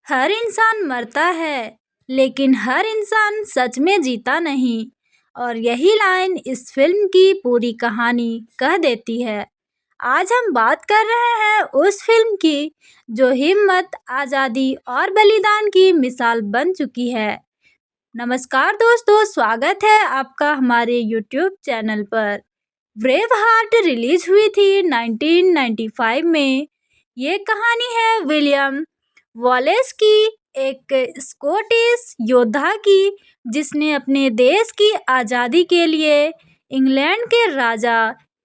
हर इंसान मरता है, लेकिन हर इंसान सच में जीता नहीं। और यही लाइन इस फिल्म की पूरी कहानी कह देती है। आज हम बात कर रहे हैं उस फिल्म की जो हिम्मत, आज़ादी और बलिदान की मिसाल बन चुकी है। नमस्कार दोस्तों, स्वागत है आपका हमारे यूट्यूब चैनल पर। ब्रेव हार्ट रिलीज हुई थी 1995 में। ये कहानी है विलियम वॉलेस की, एक स्कॉटिश योद्धा की, जिसने अपने देश की आज़ादी के लिए इंग्लैंड के राजा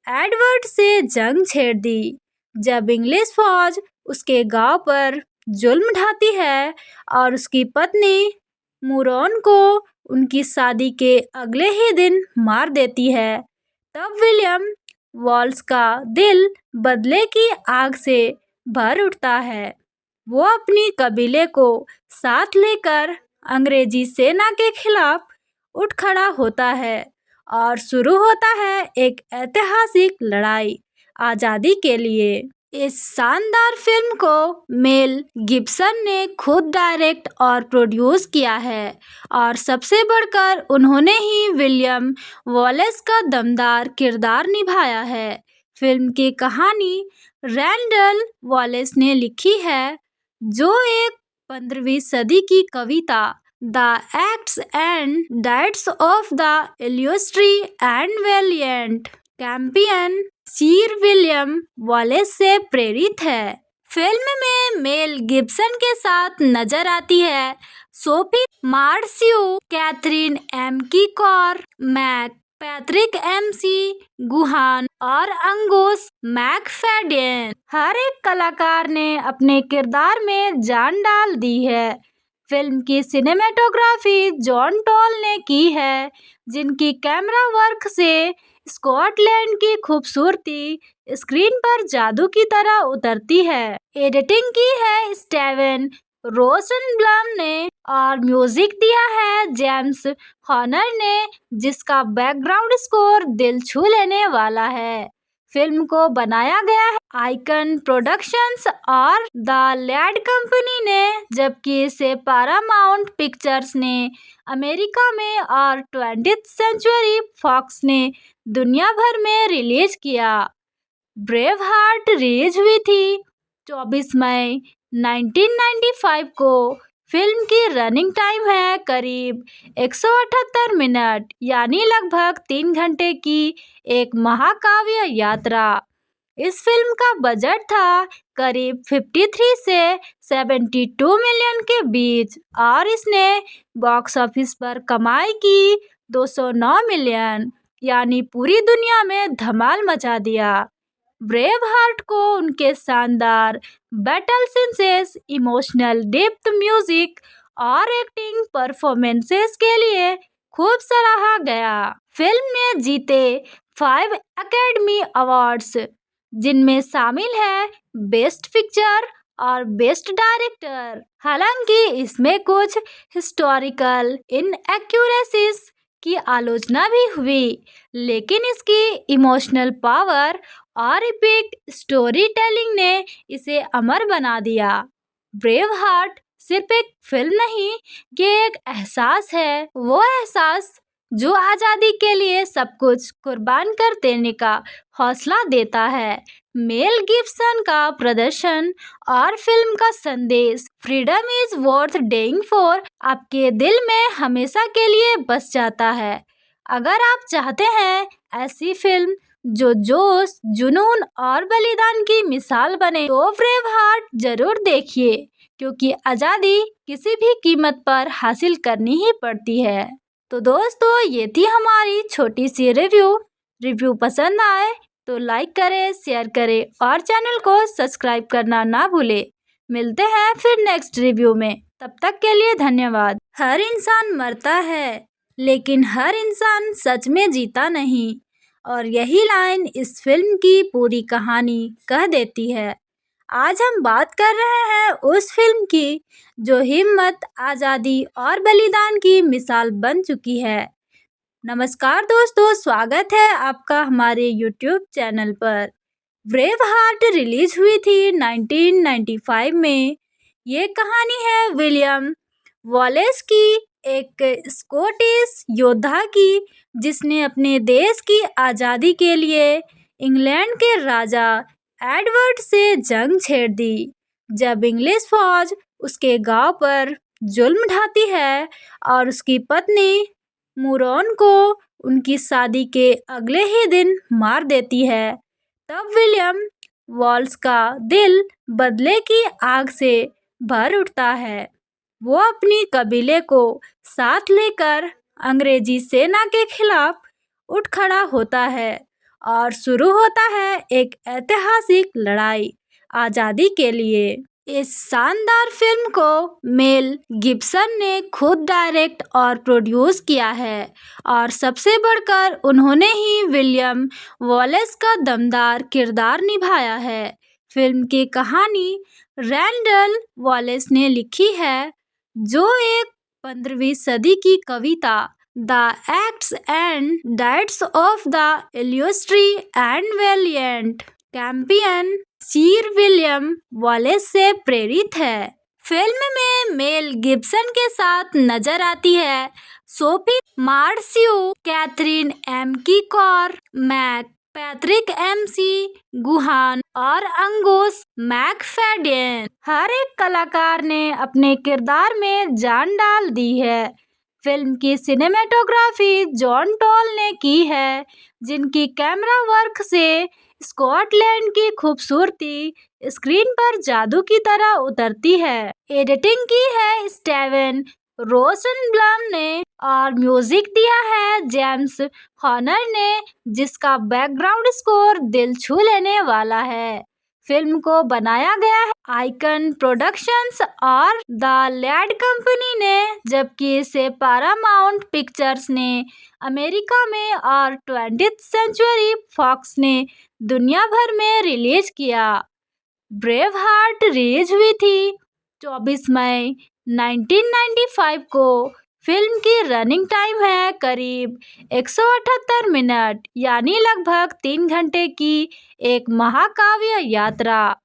एडवर्ड से जंग छेड़ दी। जब इंग्लिश फौज उसके गांव पर जुल्म ढाती है और उसकी पत्नी मुरोन को उनकी शादी के अगले ही दिन मार देती है, तब विलियम वॉल्स का दिल बदले की आग से भर उठता है। वो अपनी कबीले को साथ लेकर अंग्रेजी सेना के खिलाफ उठ खड़ा होता है और शुरू होता है एक ऐतिहासिक लड़ाई आज़ादी के लिए। इस शानदार फिल्म को मेल गिब्सन ने खुद डायरेक्ट और प्रोड्यूस किया है और सबसे बढ़कर उन्होंने ही विलियम वॉलेस का दमदार किरदार निभाया है। फिल्म की कहानी रैंडल वॉलेस ने लिखी है, जो एक 15वीं सदी की कविता the acts and deeds of the illustrious and valiant campion sir William Wallace से प्रेरित है। फिल्म में मेल गिब्सन के साथ नजर आती है Sophie Marceau, Catherine McCormack Patrick McGoohan और अंगुस मैकफेडेन। हर एक कलाकार ने अपने किरदार में जान डाल दी है। फिल्म की सिनेमेटोग्राफी जॉन टॉल ने की है, जिनकी कैमरा वर्क से स्कॉटलैंड की खूबसूरती स्क्रीन पर जादू की तरह उतरती है। एडिटिंग की है स्टीवन रोसेनब्लम ने और म्यूजिक दिया है जेम्स हॉर्नर ने, जिसका बैकग्राउंड स्कोर दिल छू लेने वाला है। फिल्म को बनाया गया है आइकन प्रोडक्शंस और द लैड कंपनी ने, जबकि इसे पैरामाउंट पिक्चर्स ने अमेरिका में और 20th सेंचुरी फॉक्स ने दुनिया भर में रिलीज किया। ब्रेव हार्ट रिलीज हुई थी 24 मई 1995 को। फिल्म की रनिंग टाइम है करीब 178 मिनट, यानी लगभग 3 घंटे की एक महाकाव्य यात्रा। इस फिल्म का बजट था करीब 53 से 72 मिलियन के बीच और इसने बॉक्स ऑफिस पर कमाई की 209 मिलियन, यानी पूरी दुनिया में धमाल मचा दिया। ब्रेव हार्ट को उनके शानदार battle scenes, emotional depth, music और एक्टिंग परफॉर्मेंसेस के लिए खूब सराहा गया। फिल्म ने जीते 5 एकेडमी अवार्ड्स, जिनमें शामिल है बेस्ट पिक्चर और बेस्ट डायरेक्टर। हालांकि इसमें कुछ हिस्टोरिकल इनएक्यूरेसीज की आलोचना भी हुई, लेकिन इसकी इमोशनल पावर और एपिक स्टोरी टेलिंग ने इसे अमर बना दिया। ब्रेव हार्ट सिर्फ एक फिल्म नहीं, ये एक एहसास है, वो एहसास जो आज़ादी के लिए सब कुछ कुर्बान कर देने का हौसला देता है। मेल गिब्सन का प्रदर्शन और फिल्म का संदेश फ्रीडम इज वर्थ डेइंग फॉर आपके दिल में हमेशा के लिए बस जाता है। अगर आप चाहते हैं ऐसी फिल्म जो जोश, जुनून और बलिदान की मिसाल बने, तो ब्रेव हार्ट जरूर देखिए, क्योंकि आज़ादी किसी भी कीमत पर हासिल करनी ही पड़ती है। तो दोस्तों, ये थी हमारी छोटी सी रिव्यू पसंद आए तो लाइक करें, शेयर करें और चैनल को सब्सक्राइब करना ना भूलें। मिलते हैं फिर नेक्स्ट रिव्यू में, तब तक के लिए धन्यवाद। हर इंसान मरता है, लेकिन हर इंसान सच में जीता नहीं। और यही लाइन इस फिल्म की पूरी कहानी कह देती है। आज हम बात कर रहे हैं उस फिल्म की जो हिम्मत, आज़ादी और बलिदान की मिसाल बन चुकी है। नमस्कार दोस्तों, स्वागत है आपका हमारे यूट्यूब चैनल पर। ब्रेव हार्ट रिलीज हुई थी 1995 में। ये कहानी है विलियम वॉलेस की, एक स्कॉटिश योद्धा की, जिसने अपने देश की आज़ादी के लिए इंग्लैंड के राजा एडवर्ड से जंग छेड़ दी। जब इंग्लिश फौज उसके गांव पर जुल्म ढाती है और उसकी पत्नी मुरोन को उनकी शादी के अगले ही दिन मार देती है, तब विलियम वॉल्स का दिल बदले की आग से भर उठता है। वो अपनी कबीले को साथ लेकर अंग्रेजी सेना के खिलाफ उठ खड़ा होता है और शुरू होता है एक ऐतिहासिक लड़ाई आज़ादी के लिए। इस शानदार फिल्म को मेल गिब्सन ने खुद डायरेक्ट और प्रोड्यूस किया है और सबसे बढ़कर उन्होंने ही विलियम वॉलेस का दमदार किरदार निभाया है। फिल्म की कहानी रैंडल वॉलेस ने लिखी है, जो एक 15वीं सदी की कविता the acts and deeds of the illustrious and valiant campion sir William Wallace से प्रेरित है। फिल्म में मेल गिब्सन के साथ नजर आती है Sophie Marceau, Catherine McCormack Patrick McGoohan और अंगोस मैकफेडेन। हर एक कलाकार ने अपने किरदार में जान डाल दी है। फिल्म की सिनेमेटोग्राफी जॉन टॉल ने की है, जिनकी कैमरा वर्क से स्कॉटलैंड की खूबसूरती स्क्रीन पर जादू की तरह उतरती है। एडिटिंग की है स्टीवन रोसेनब्लम ने और म्यूजिक दिया है जेम्स हॉर्नर ने, जिसका बैकग्राउंड स्कोर दिल छू लेने वाला है। फिल्म को बनाया गया है आइकन प्रोडक्शंस और द लैड कंपनी ने, जबकि इसे पैरामाउंट पिक्चर्स ने अमेरिका में और 20th सेंचुरी फॉक्स ने दुनिया भर में रिलीज किया। ब्रेव हार्ट रिलीज हुई थी 24 मई 1995 को। फिल्म की रनिंग टाइम है करीब 178 मिनट, यानी लगभग 3 घंटे की एक महाकाव्य यात्रा।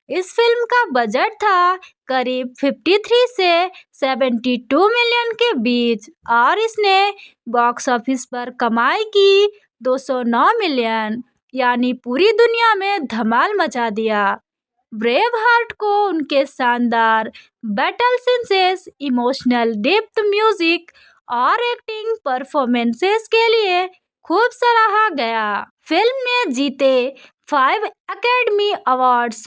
इस फिल्म का बजट था करीब 53 से 72 मिलियन के बीच और इसने बॉक्स ऑफिस पर कमाई की 209 मिलियन, यानी पूरी दुनिया में धमाल मचा दिया। ब्रेव हार्ट को उनके शानदार battle scenes, emotional depth, music और एक्टिंग परफॉर्मेंसेस के लिए खूब सराहा गया। फिल्म ने जीते 5 एकेडमी अवार्ड्स,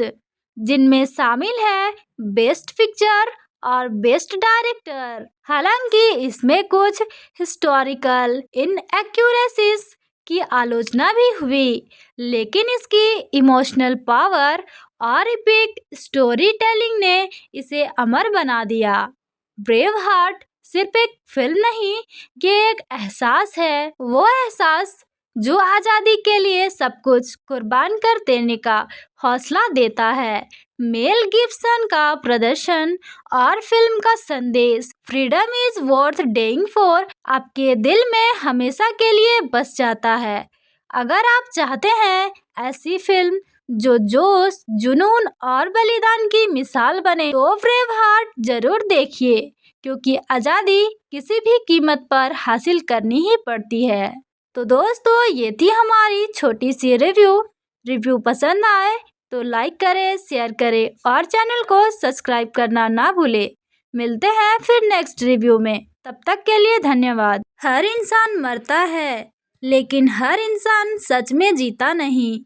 जिनमें शामिल है बेस्ट पिक्चर और बेस्ट डायरेक्टर। हालांकि इसमें कुछ हिस्टोरिकल इनएक्यूरेसीज की आलोचना भी हुई, लेकिन इसकी इमोशनल पावर और इपिक स्टोरी टेलिंग ने इसे अमर बना दिया। ब्रेव हार्ट सिर्फ एक फिल्म नहीं, ये एक एहसास है, वो एहसास जो आज़ादी के लिए सब कुछ कुर्बान कर देने का हौसला देता है। मेल गिब्सन का प्रदर्शन और फिल्म का संदेश फ्रीडम इज वर्थ डेइंग फॉर आपके दिल में हमेशा के लिए बस जाता है। अगर आप चाहते हैं ऐसी फिल्म जो जोश, जुनून और बलिदान की मिसाल बने, तो ब्रेव हार्ट जरूर देखिए, क्योंकि आज़ादी किसी भी कीमत पर हासिल करनी ही पड़ती है। तो दोस्तों, ये थी हमारी छोटी सी रिव्यू पसंद आए तो लाइक करें, शेयर करें और चैनल को सब्सक्राइब करना ना भूलें। मिलते हैं फिर नेक्स्ट रिव्यू में, तब तक के लिए धन्यवाद। हर इंसान मरता है, लेकिन हर इंसान सच में जीता नहीं,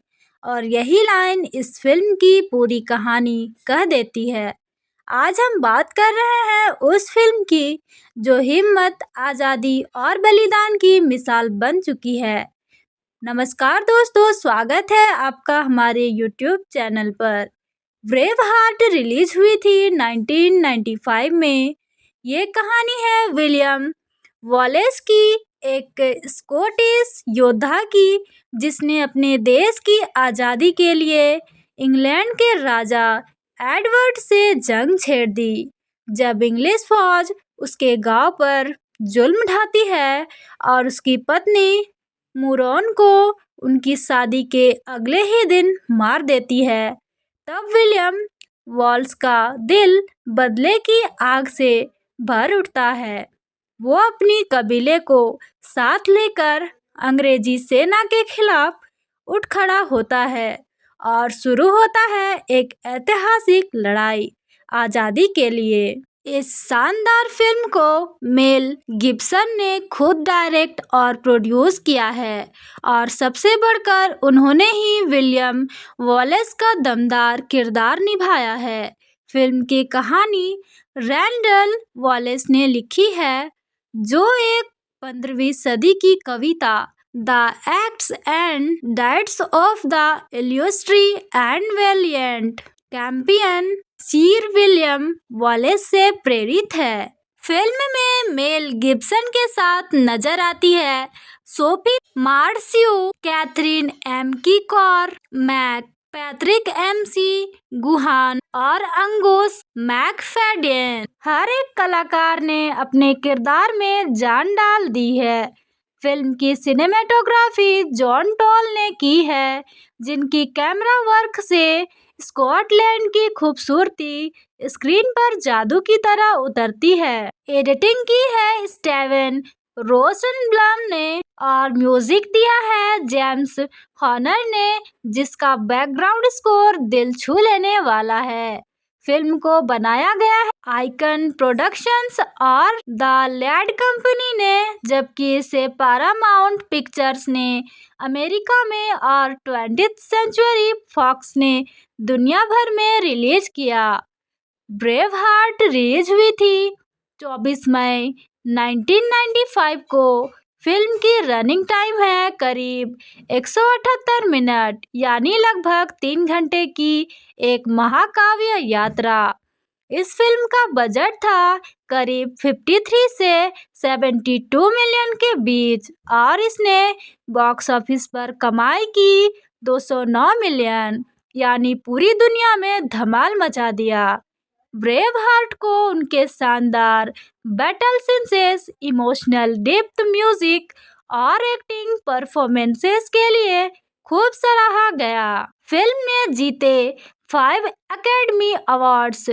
और यही लाइन इस फिल्म की पूरी कहानी कह देती है। आज हम बात कर रहे हैं उस फिल्म की जो हिम्मत, आज़ादी और बलिदान की मिसाल बन चुकी है। नमस्कार दोस्तों, स्वागत है आपका हमारे YouTube चैनल पर। ब्रेव हार्ट रिलीज हुई थी 1995 में। ये कहानी है विलियम वॉलेस की, एक स्कॉटिश योद्धा की, जिसने अपने देश की आज़ादी के लिए इंग्लैंड के राजा एडवर्ड से जंग छेड़ दी। जब इंग्लिश फौज उसके गांव पर जुल्म ढाती है और उसकी पत्नी मुरोन को उनकी शादी के अगले ही दिन मार देती है, तब विलियम वॉल्स का दिल बदले की आग से भर उठता है। वो अपनी कबीले को साथ लेकर अंग्रेजी सेना के खिलाफ उठ खड़ा होता है और शुरू होता है एक ऐतिहासिक लड़ाई आज़ादी के लिए। इस शानदार फिल्म को मेल गिब्सन ने खुद डायरेक्ट और प्रोड्यूस किया है और सबसे बढ़कर उन्होंने ही विलियम वॉलेस का दमदार किरदार निभाया है। फिल्म की कहानी रैंडल वॉलेस ने लिखी है, जो एक 15वीं सदी की कविता the acts and deeds of the illustrious and valiant campion sir William Wallace से प्रेरित है। फिल्म में मेल गिब्सन के साथ नजर आती है Sophie Marceau, Catherine McCormack, Patrick McGoohan और अंगुस मैकफेडेन। हर एक कलाकार ने अपने किरदार में जान डाल दी है। फिल्म की सिनेमेटोग्राफी जॉन टॉल ने की है, जिनकी कैमरा वर्क से स्कॉटलैंड की खूबसूरती स्क्रीन पर जादू की तरह उतरती है। एडिटिंग की है स्टीवन रोसेनब्लम ने और म्यूजिक दिया है जेम्स हॉर्नर ने, जिसका बैकग्राउंड स्कोर दिल छू लेने वाला है। फिल्म को बनाया गया है आइकन प्रोडक्शंस और द लैड कंपनी ने, जबकि इसे पैरामाउंट पिक्चर्स ने अमेरिका में और 20th सेंचुरी फॉक्स ने दुनिया भर में रिलीज किया। ब्रेव हार्ट रिलीज हुई थी 24 मई 1995 को। फिल्म की रनिंग टाइम है करीब 178 मिनट, यानी लगभग 3 घंटे की एक महाकाव्य यात्रा। इस फिल्म का बजट था करीब 53 से 72 मिलियन के बीच और इसने बॉक्स ऑफिस पर कमाई की 209 मिलियन, यानी पूरी दुनिया में धमाल मचा दिया। ब्रेव हार्ट को उनके शानदार battle scenes, emotional depth, music और एक्टिंग परफॉर्मेंसेस के लिए खूब सराहा गया। फिल्म ने जीते 5 एकेडमी अवार्ड्स,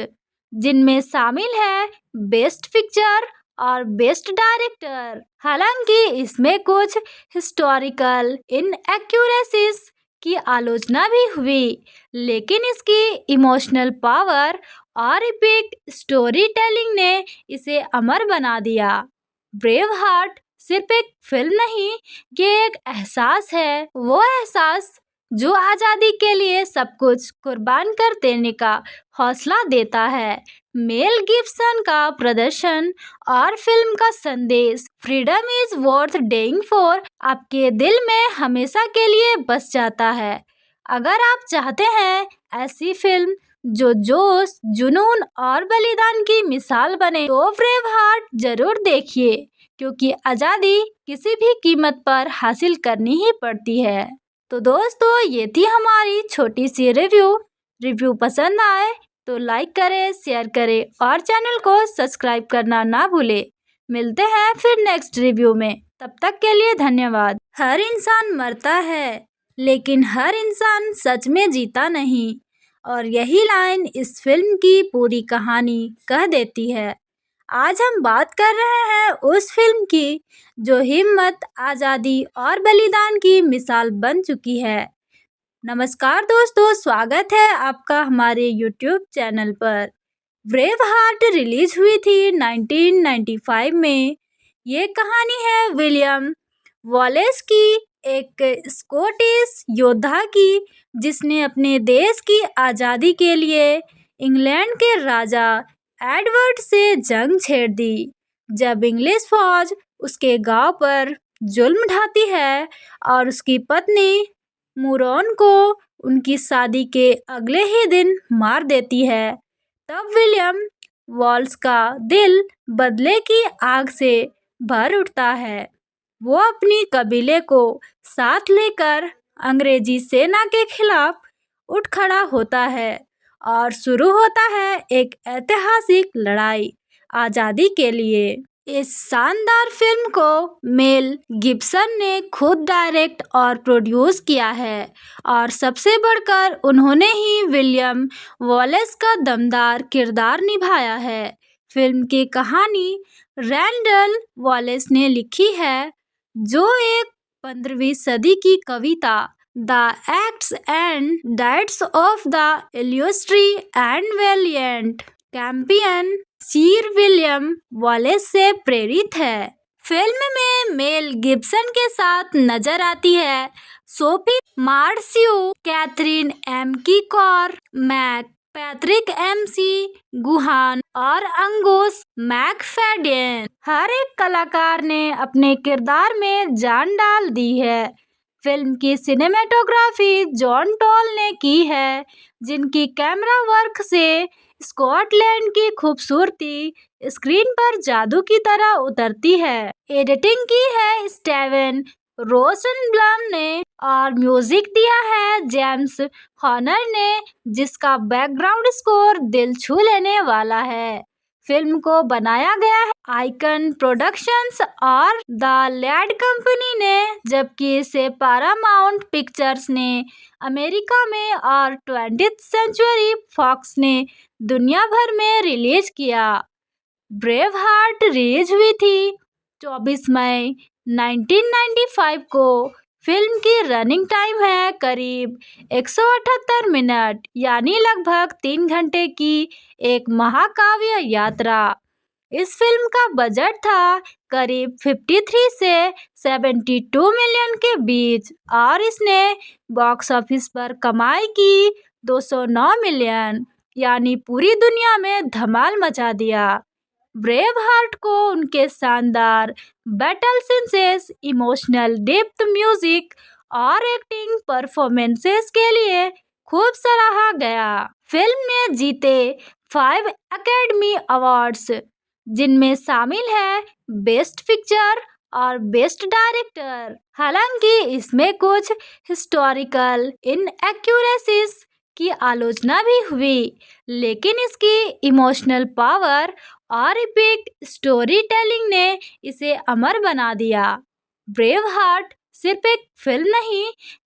जिनमें शामिल है बेस्ट पिक्चर और बेस्ट डायरेक्टर। हालांकि इसमें कुछ हिस्टोरिकल इनएक्यूरेसीज की आलोचना भी हुई, लेकिन इसकी इमोशनल पावर और एपिक स्टोरी टेलिंग ने इसे अमर बना दिया। ब्रेव हार्ट सिर्फ एक फिल्म नहीं, ये एक एहसास है, वो एहसास जो आज़ादी के लिए सब कुछ कुर्बान कर देने का हौसला देता है। मेल गिब्सन का प्रदर्शन और फिल्म का संदेश फ्रीडम इज वर्थ डेइंग फॉर आपके दिल में हमेशा के लिए बस जाता है। अगर आप चाहते हैं ऐसी फिल्म जो जोश, जुनून और बलिदान की मिसाल बने, तो ब्रेव हार्ट जरूर देखिए, क्योंकि आज़ादी किसी भी कीमत पर हासिल करनी ही पड़ती है। तो दोस्तों, ये थी हमारी छोटी सी रिव्यू पसंद आए तो लाइक करें, शेयर करें और चैनल को सब्सक्राइब करना ना भूलें। मिलते हैं फिर नेक्स्ट रिव्यू में, तब तक के लिए धन्यवाद। हर इंसान मरता है, लेकिन हर इंसान सच में जीता नहीं, और यही लाइन इस फिल्म की पूरी कहानी कह देती है। आज हम बात कर रहे हैं उस फिल्म की जो हिम्मत, आज़ादी और बलिदान की मिसाल बन चुकी है। नमस्कार दोस्तों, स्वागत है आपका हमारे YouTube चैनल पर। ब्रेव हार्ट रिलीज हुई थी 1995 में। ये कहानी है विलियम वॉलेस की, एक स्कॉटिश योद्धा की, जिसने अपने देश की आज़ादी के लिए इंग्लैंड के राजा एडवर्ड से जंग छेड़ दी। जब इंग्लिश फौज उसके गांव पर जुल्म ढाती है और उसकी पत्नी मुरोन को उनकी शादी के अगले ही दिन मार देती है, तब विलियम वॉल्स का दिल बदले की आग से भर उठता है। वो अपनी कबीले को साथ लेकर अंग्रेजी सेना के खिलाफ उठ खड़ा होता है और शुरू होता है एक ऐतिहासिक लड़ाई आज़ादी के लिए। इस शानदार फिल्म को मेल गिब्सन ने खुद डायरेक्ट और प्रोड्यूस किया है और सबसे बढ़कर उन्होंने ही विलियम वॉलेस का दमदार किरदार निभाया है। फिल्म की कहानी रैंडल वॉलेस ने लिखी है, जो एक 15वीं सदी की कविता the acts and deeds of the illustrious and valiant campion sir William Wallace से प्रेरित है। फिल्म में मेल गिब्सन के साथ नजर आती है Sophie Marceau, Catherine McCormack Patrick McGoohan और अंगुस मैकफेडेन। हर एक कलाकार ने अपने किरदार में जान डाल दी है। फिल्म की सिनेमेटोग्राफी जॉन टॉल ने की है, जिनकी कैमरा वर्क से स्कॉटलैंड की खूबसूरती स्क्रीन पर जादू की तरह उतरती है। एडिटिंग की है स्टीवन रोसेनब्लम ने और म्यूजिक दिया है जेम्स हॉर्नर ने, जिसका बैकग्राउंड स्कोर दिल छू लेने वाला है। फिल्म को बनाया गया है आइकन प्रोडक्शंस और द लैड कंपनी ने, जबकि इसे पैरामाउंट पिक्चर्स ने अमेरिका में और 20th सेंचुरी फॉक्स ने दुनिया भर में रिलीज किया। ब्रेव हार्ट रिलीज हुई थी 24 मई 1995 को। फिल्म की रनिंग टाइम है करीब 178 मिनट, यानी लगभग 3 घंटे की एक महाकाव्य यात्रा। इस फिल्म का बजट था करीब 53 से 72 मिलियन के बीच और इसने बॉक्स ऑफिस पर कमाई की 209 मिलियन, यानी पूरी दुनिया में धमाल मचा दिया। ब्रेव हार्ट को उनके शानदार battle scenes, emotional depth, music और एक्टिंग परफॉर्मेंसेस के लिए खूब सराहा गया। फिल्म ने जीते 5 एकेडमी अवार्ड्स, जिनमें शामिल है बेस्ट पिक्चर और बेस्ट डायरेक्टर। हालांकि इसमें कुछ हिस्टोरिकल इनएक्यूरेसीज की आलोचना भी हुई, लेकिन इसकी इमोशनल पावर और एपिक स्टोरी टेलिंग ने इसे अमर बना दिया। ब्रेव हार्ट सिर्फ एक फिल्म नहीं,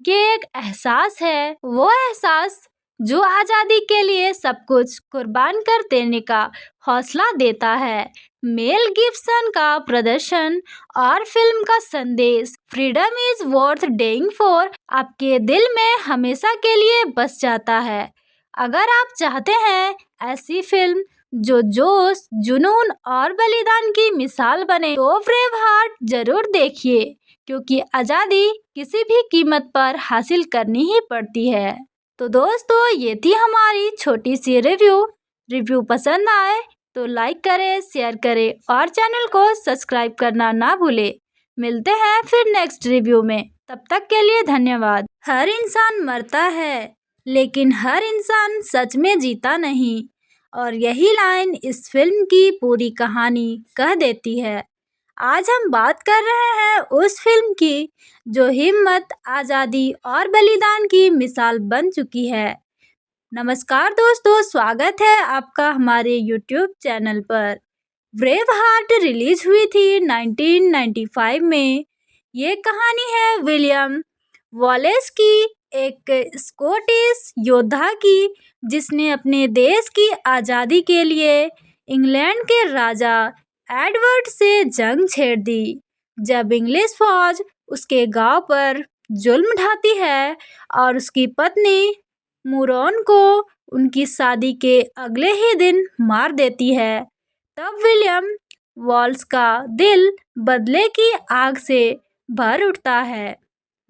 ये एक एहसास है, वो एहसास जो आजादी के लिए सब कुछ कुर्बान कर देने का हौसला देता है। मेल गिब्सन का प्रदर्शन और फिल्म का संदेश फ्रीडम इज वर्थ डेइंग फॉर आपके दिल में हमेशा के लिए बस जाता है। अगर आप चाहते हैं ऐसी फिल्म जो जोश, जुनून और बलिदान की मिसाल बने, तो ब्रेव हार्ट जरूर देखिए, क्योंकि आजादी किसी भी कीमत पर हासिल करनी ही पड़ती है। तो दोस्तों, ये थी हमारी छोटी सी रिव्यू पसंद आए तो लाइक करें, शेयर करें और चैनल को सब्सक्राइब करना ना भूलें। मिलते हैं फिर नेक्स्ट रिव्यू में, तब तक के लिए धन्यवाद। हर इंसान मरता है, लेकिन हर इंसान सच में जीता नहीं, और यही लाइन इस फिल्म की पूरी कहानी कह देती है। आज हम बात कर रहे हैं उस फिल्म की जो हिम्मत, आज़ादी और बलिदान की मिसाल बन चुकी है। नमस्कार दोस्तों, स्वागत है आपका हमारे YouTube चैनल पर। ब्रेव हार्ट रिलीज हुई थी 1995 में। ये कहानी है विलियम वॉलेस की, एक स्कॉटिश योद्धा की, जिसने अपने देश की आज़ादी के लिए इंग्लैंड के राजा एडवर्ड से जंग छेड़ दी। जब इंग्लिश फौज उसके गांव पर जुल्म ढाती है और उसकी पत्नी मुरोन को उनकी शादी के अगले ही दिन मार देती है, तब विलियम वॉलेस का दिल बदले की आग से भर उठता है।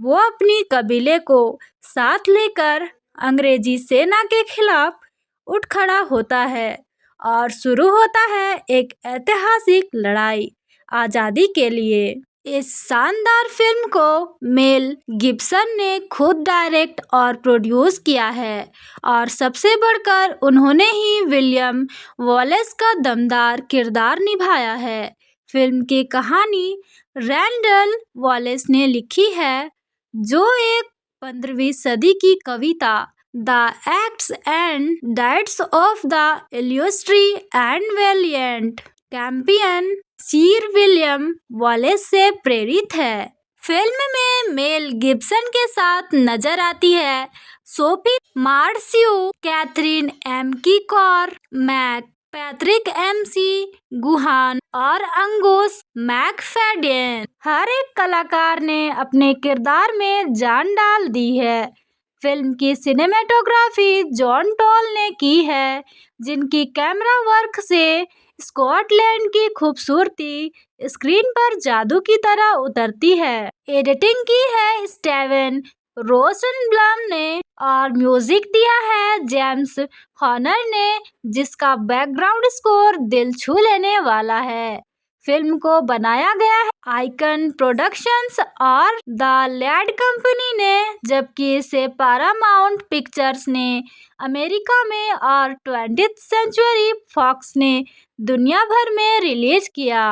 वो अपनी कबीले को साथ लेकर अंग्रेजी सेना के खिलाफ उठ खड़ा होता है और शुरू होता है एक ऐतिहासिक लड़ाई आज़ादी के लिए। इस शानदार फिल्म को मेल गिब्सन ने खुद डायरेक्ट और प्रोड्यूस किया है और सबसे बढ़कर उन्होंने ही विलियम वॉलेस का दमदार किरदार निभाया है। फिल्म की कहानी रैंडल वॉलेस ने लिखी है, जो एक 15वीं सदी की कविता the acts and deeds of the illustrious and valiant campion sir William Wallace से प्रेरित है। फिल्म में मेल गिब्सन के साथ नजर आती है Sophie Marceau, Catherine McCormack Patrick McGoohan और अंगुस मैकफेडेन। हर एक कलाकार ने अपने किरदार में जान डाल दी है। फिल्म की सिनेमेटोग्राफी जॉन टॉल ने की है, जिनकी कैमरा वर्क से स्कॉटलैंड की खूबसूरती स्क्रीन पर जादू की तरह उतरती है। एडिटिंग की है स्टीवन रोसेनब्लम ने और म्यूजिक दिया है जेम्स हॉर्नर ने, जिसका बैकग्राउंड स्कोर दिल छू लेने वाला है। फिल्म को बनाया गया है आइकन प्रोडक्शंस और द लैड कंपनी ने, जबकि इसे पैरामाउंट पिक्चर्स ने अमेरिका में और 20th सेंचुरी फॉक्स ने दुनिया भर में रिलीज किया।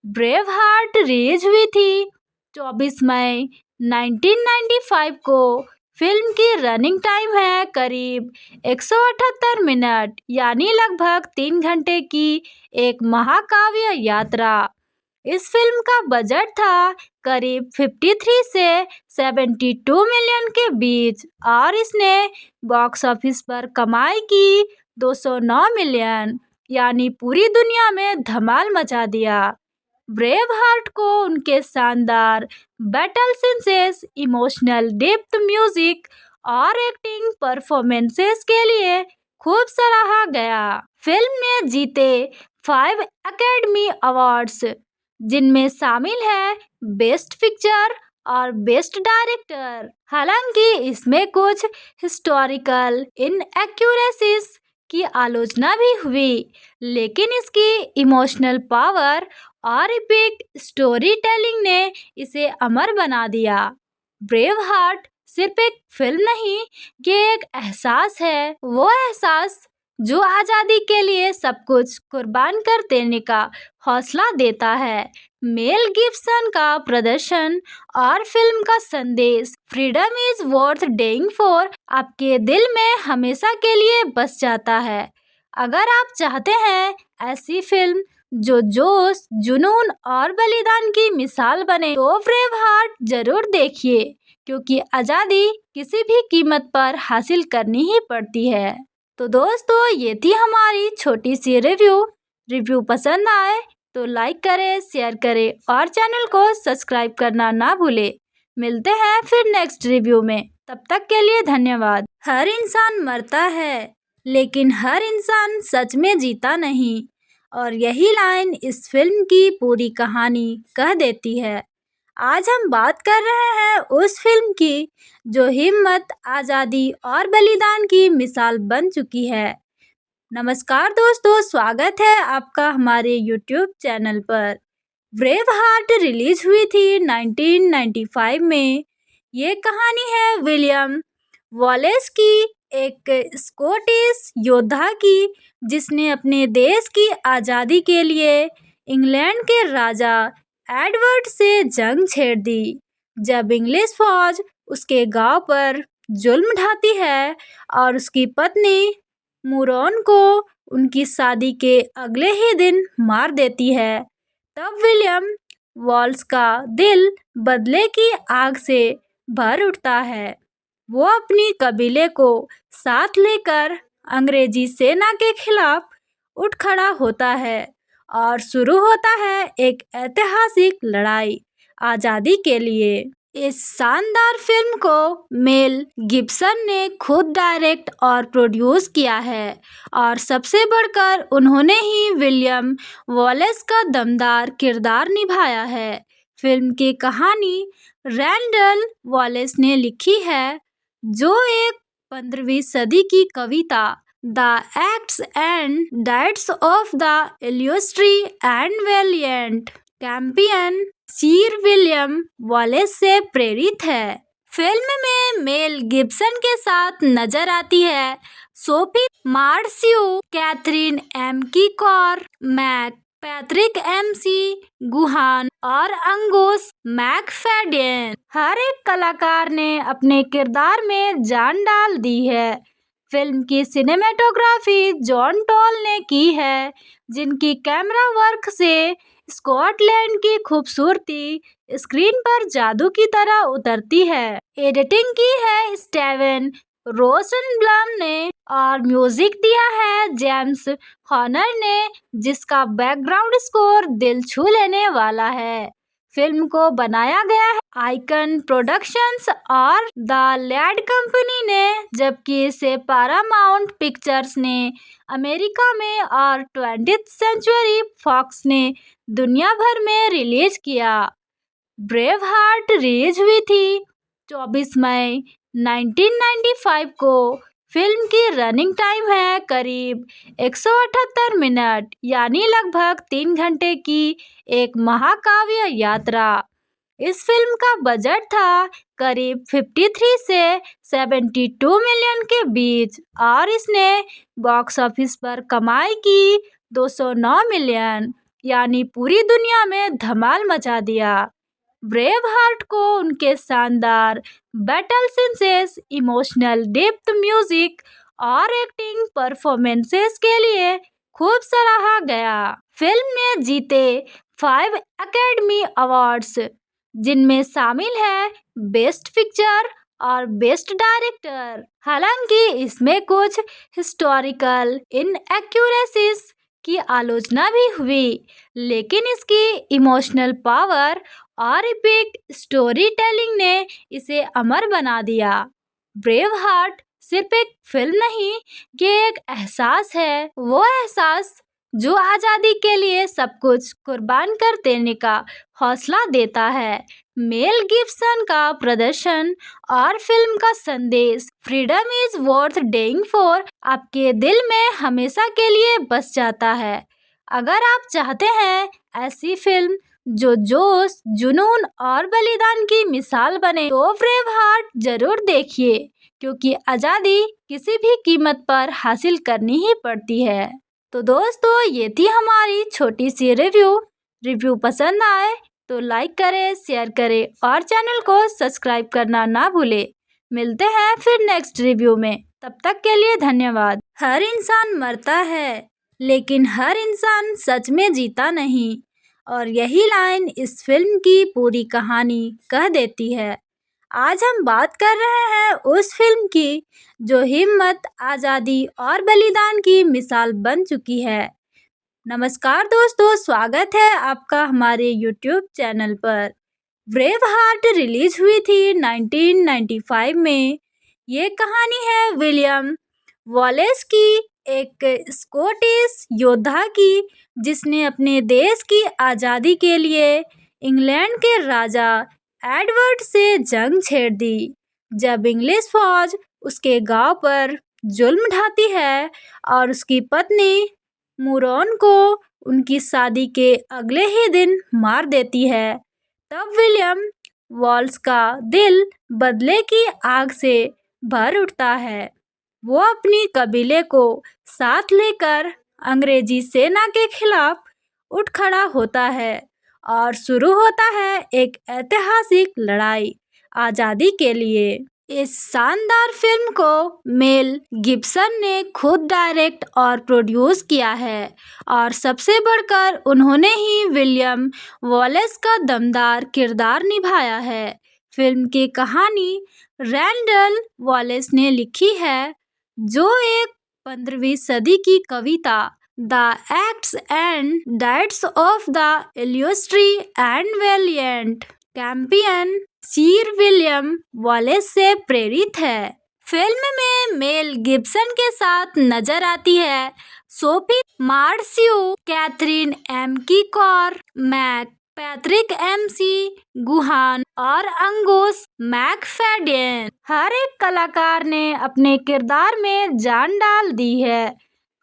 ब्रेव हार्ट रिलीज हुई थी 24 मई 1995 को। फिल्म की रनिंग टाइम है करीब 178 मिनट, यानी लगभग 3 घंटे की एक महाकाव्य यात्रा। इस फिल्म का बजट था करीब 53 से 72 मिलियन के बीच और इसने बॉक्स ऑफिस पर कमाई की 209 मिलियन, यानी पूरी दुनिया में धमाल मचा दिया। ब्रेव हार्ट को उनके शानदार battle scenes, emotional depth, music और एक्टिंग परफॉर्मेंसेस के लिए खूब सराहा गया। फिल्म ने जीते 5 एकेडमी अवार्ड्स, जिनमें शामिल है बेस्ट पिक्चर और बेस्ट डायरेक्टर। हालांकि इसमें कुछ हिस्टोरिकल इनएक्यूरेसीज की आलोचना भी हुई, लेकिन इसकी इमोशनल पावर और एपिक स्टोरी टेलिंग ने इसे अमर बना दिया। ब्रेव हार्ट सिर्फ एक फिल्म नहीं, ये एक एहसास है, वो एहसास जो आजादी के लिए सब कुछ कुर्बान कर देने का हौसला देता है। मेल गिब्सन का प्रदर्शन और फिल्म का संदेश फ्रीडम इज वर्थ डेइंग फॉर आपके दिल में हमेशा के लिए बस जाता है। अगर आप चाहते हैं ऐसी फिल्म जो जोश, जुनून और बलिदान की मिसाल बने, तो ब्रेव हार्ट जरूर देखिए, क्योंकि आजादी किसी भी कीमत पर हासिल करनी ही पड़ती है। तो दोस्तों, ये थी हमारी छोटी सी रिव्यू पसंद आए तो लाइक करें, शेयर करें और चैनल को सब्सक्राइब करना ना भूलें। मिलते हैं फिर नेक्स्ट रिव्यू में, तब तक के लिए धन्यवाद। हर इंसान मरता है, लेकिन हर इंसान सच में जीता नहीं, और यही लाइन इस फिल्म की पूरी कहानी कह देती है। आज हम बात कर रहे हैं उस फिल्म की जो हिम्मत, आज़ादी और बलिदान की मिसाल बन चुकी है। नमस्कार दोस्तों, स्वागत है आपका हमारे YouTube चैनल पर। ब्रेव हार्ट रिलीज हुई थी 1995 में। ये कहानी है विलियम वॉलेस की, एक स्कॉटिश योद्धा की, जिसने अपने देश की आज़ादी के लिए इंग्लैंड के राजा एडवर्ड से जंग छेड़ दी। जब इंग्लिश फौज उसके गांव पर जुल्म ढाती है और उसकी पत्नी मुरोन को उनकी शादी के अगले ही दिन मार देती है, तब विलियम वॉल्स का दिल बदले की आग से भर उठता है। वो अपनी कबीले को साथ लेकर अंग्रेजी सेना के खिलाफ उठ खड़ा होता है और शुरू होता है एक ऐतिहासिक लड़ाई आज़ादी के लिए। इस शानदार फिल्म को मेल गिब्सन ने खुद डायरेक्ट और प्रोड्यूस किया है, और सबसे बढ़कर उन्होंने ही विलियम वॉलेस का दमदार किरदार निभाया है। फिल्म की कहानी रैंडल वॉलेस ने लिखी है, जो एक 15वीं सदी की कविता the acts and deeds of the illustrious and valiant campion sir William Wallace से प्रेरित है। फिल्म में मेल गिब्सन के साथ नजर आती है Sophie Marceau, Catherine McCormack Patrick McGoohan और अंगुस मैकफेडेन। हर एक कलाकार ने अपने किरदार में जान डाल दी है। फिल्म की सिनेमेटोग्राफी जॉन टॉल ने की है, जिनकी कैमरा वर्क से स्कॉटलैंड की खूबसूरती स्क्रीन पर जादू की तरह उतरती है। एडिटिंग की है स्टीवन रोसेनब्लम ने और म्यूजिक दिया है जेम्स हॉर्नर ने, जिसका बैकग्राउंड स्कोर दिल छू लेने वाला है। फिल्म को बनाया गया है आइकन प्रोडक्शंस और द लैड कंपनी ने, जबकि इसे पैरामाउंट पिक्चर्स ने अमेरिका में और 20th सेंचुरी फॉक्स ने दुनिया भर में रिलीज किया। ब्रेव हार्ट रिलीज हुई थी 24 मई 1995 को। फिल्म की रनिंग टाइम है करीब 178 मिनट, यानी लगभग 3 घंटे की एक महाकाव्य यात्रा। इस फिल्म का बजट था करीब 53 से 72 मिलियन के बीच और इसने बॉक्स ऑफिस पर कमाई की 209 मिलियन, यानी पूरी दुनिया में धमाल मचा दिया। ब्रेव हार्ट को उनके शानदार battle scenes, emotional depth, music और एक्टिंग परफॉर्मेंसेस के लिए खूब सराहा गया। फिल्म ने जीते 5 एकेडमी अवार्ड्स, जिनमें शामिल है बेस्ट पिक्चर और बेस्ट डायरेक्टर। हालांकि इसमें कुछ हिस्टोरिकल इनएक्यूरेसीज की आलोचना भी हुई, लेकिन इसकी इमोशनल पावर और एपिक स्टोरी टेलिंग ने इसे अमर बना दिया। ब्रेव हार्ट सिर्फ एक फिल्म नहीं, ये एक एहसास है, वो एहसास जो आजादी के लिए सब कुछ कुर्बान कर देने का हौसला देता है। मेल गिब्सन का प्रदर्शन और फिल्म का संदेश फ्रीडम इज वर्थ डेइंग फॉर आपके दिल में हमेशा के लिए बस जाता है। अगर आप चाहते हैं ऐसी फिल्म जो जोश, जुनून और बलिदान की मिसाल बने, तो ब्रेव हार्ट जरूर देखिए, क्योंकि आजादी किसी भी कीमत पर हासिल करनी ही पड़ती है। तो दोस्तों, ये थी हमारी छोटी सी रिव्यू पसंद आए तो लाइक करें, शेयर करें और चैनल को सब्सक्राइब करना ना भूलें। मिलते हैं फिर नेक्स्ट रिव्यू में, तब तक के लिए धन्यवाद। हर इंसान मरता है, लेकिन हर इंसान सच में जीता नहीं, और यही लाइन इस फिल्म की पूरी कहानी कह देती है। आज हम बात कर रहे हैं उस फिल्म की जो हिम्मत, आज़ादी और बलिदान की मिसाल बन चुकी है। नमस्कार दोस्तों, स्वागत है आपका हमारे यूट्यूब चैनल पर। ब्रेव हार्ट रिलीज हुई थी 1995 में। ये कहानी है विलियम वॉलेस की, एक स्कॉटिश योद्धा की, जिसने अपने देश की आज़ादी के लिए इंग्लैंड के राजा एडवर्ड से जंग छेड़ दी। जब इंग्लिश फौज उसके गांव पर जुल्म ढाती है और उसकी पत्नी मुरोन को उनकी शादी के अगले ही दिन मार देती है, तब विलियम वॉल्स का दिल बदले की आग से भर उठता है। वो अपनी कबीले को साथ लेकर अंग्रेजी सेना के खिलाफ उठ खड़ा होता है और शुरू होता है एक ऐतिहासिक लड़ाई आज़ादी के लिए। इस शानदार फिल्म को मेल गिब्सन ने खुद डायरेक्ट और प्रोड्यूस किया है, और सबसे बढ़कर उन्होंने ही विलियम वॉलेस का दमदार किरदार निभाया है। फिल्म की कहानी रैंडल वॉलेस ने लिखी है, जो एक 15वीं सदी की कविता the acts and deeds of the illustrious and valiant campion sir William Wallace से प्रेरित है। फिल्म में मेल गिब्सन के साथ नजर आती है Sophie Marceau, Catherine McCormack Patrick McGoohan और अंगोस मैकफेडेन। हर एक कलाकार ने अपने किरदार में जान डाल दी है।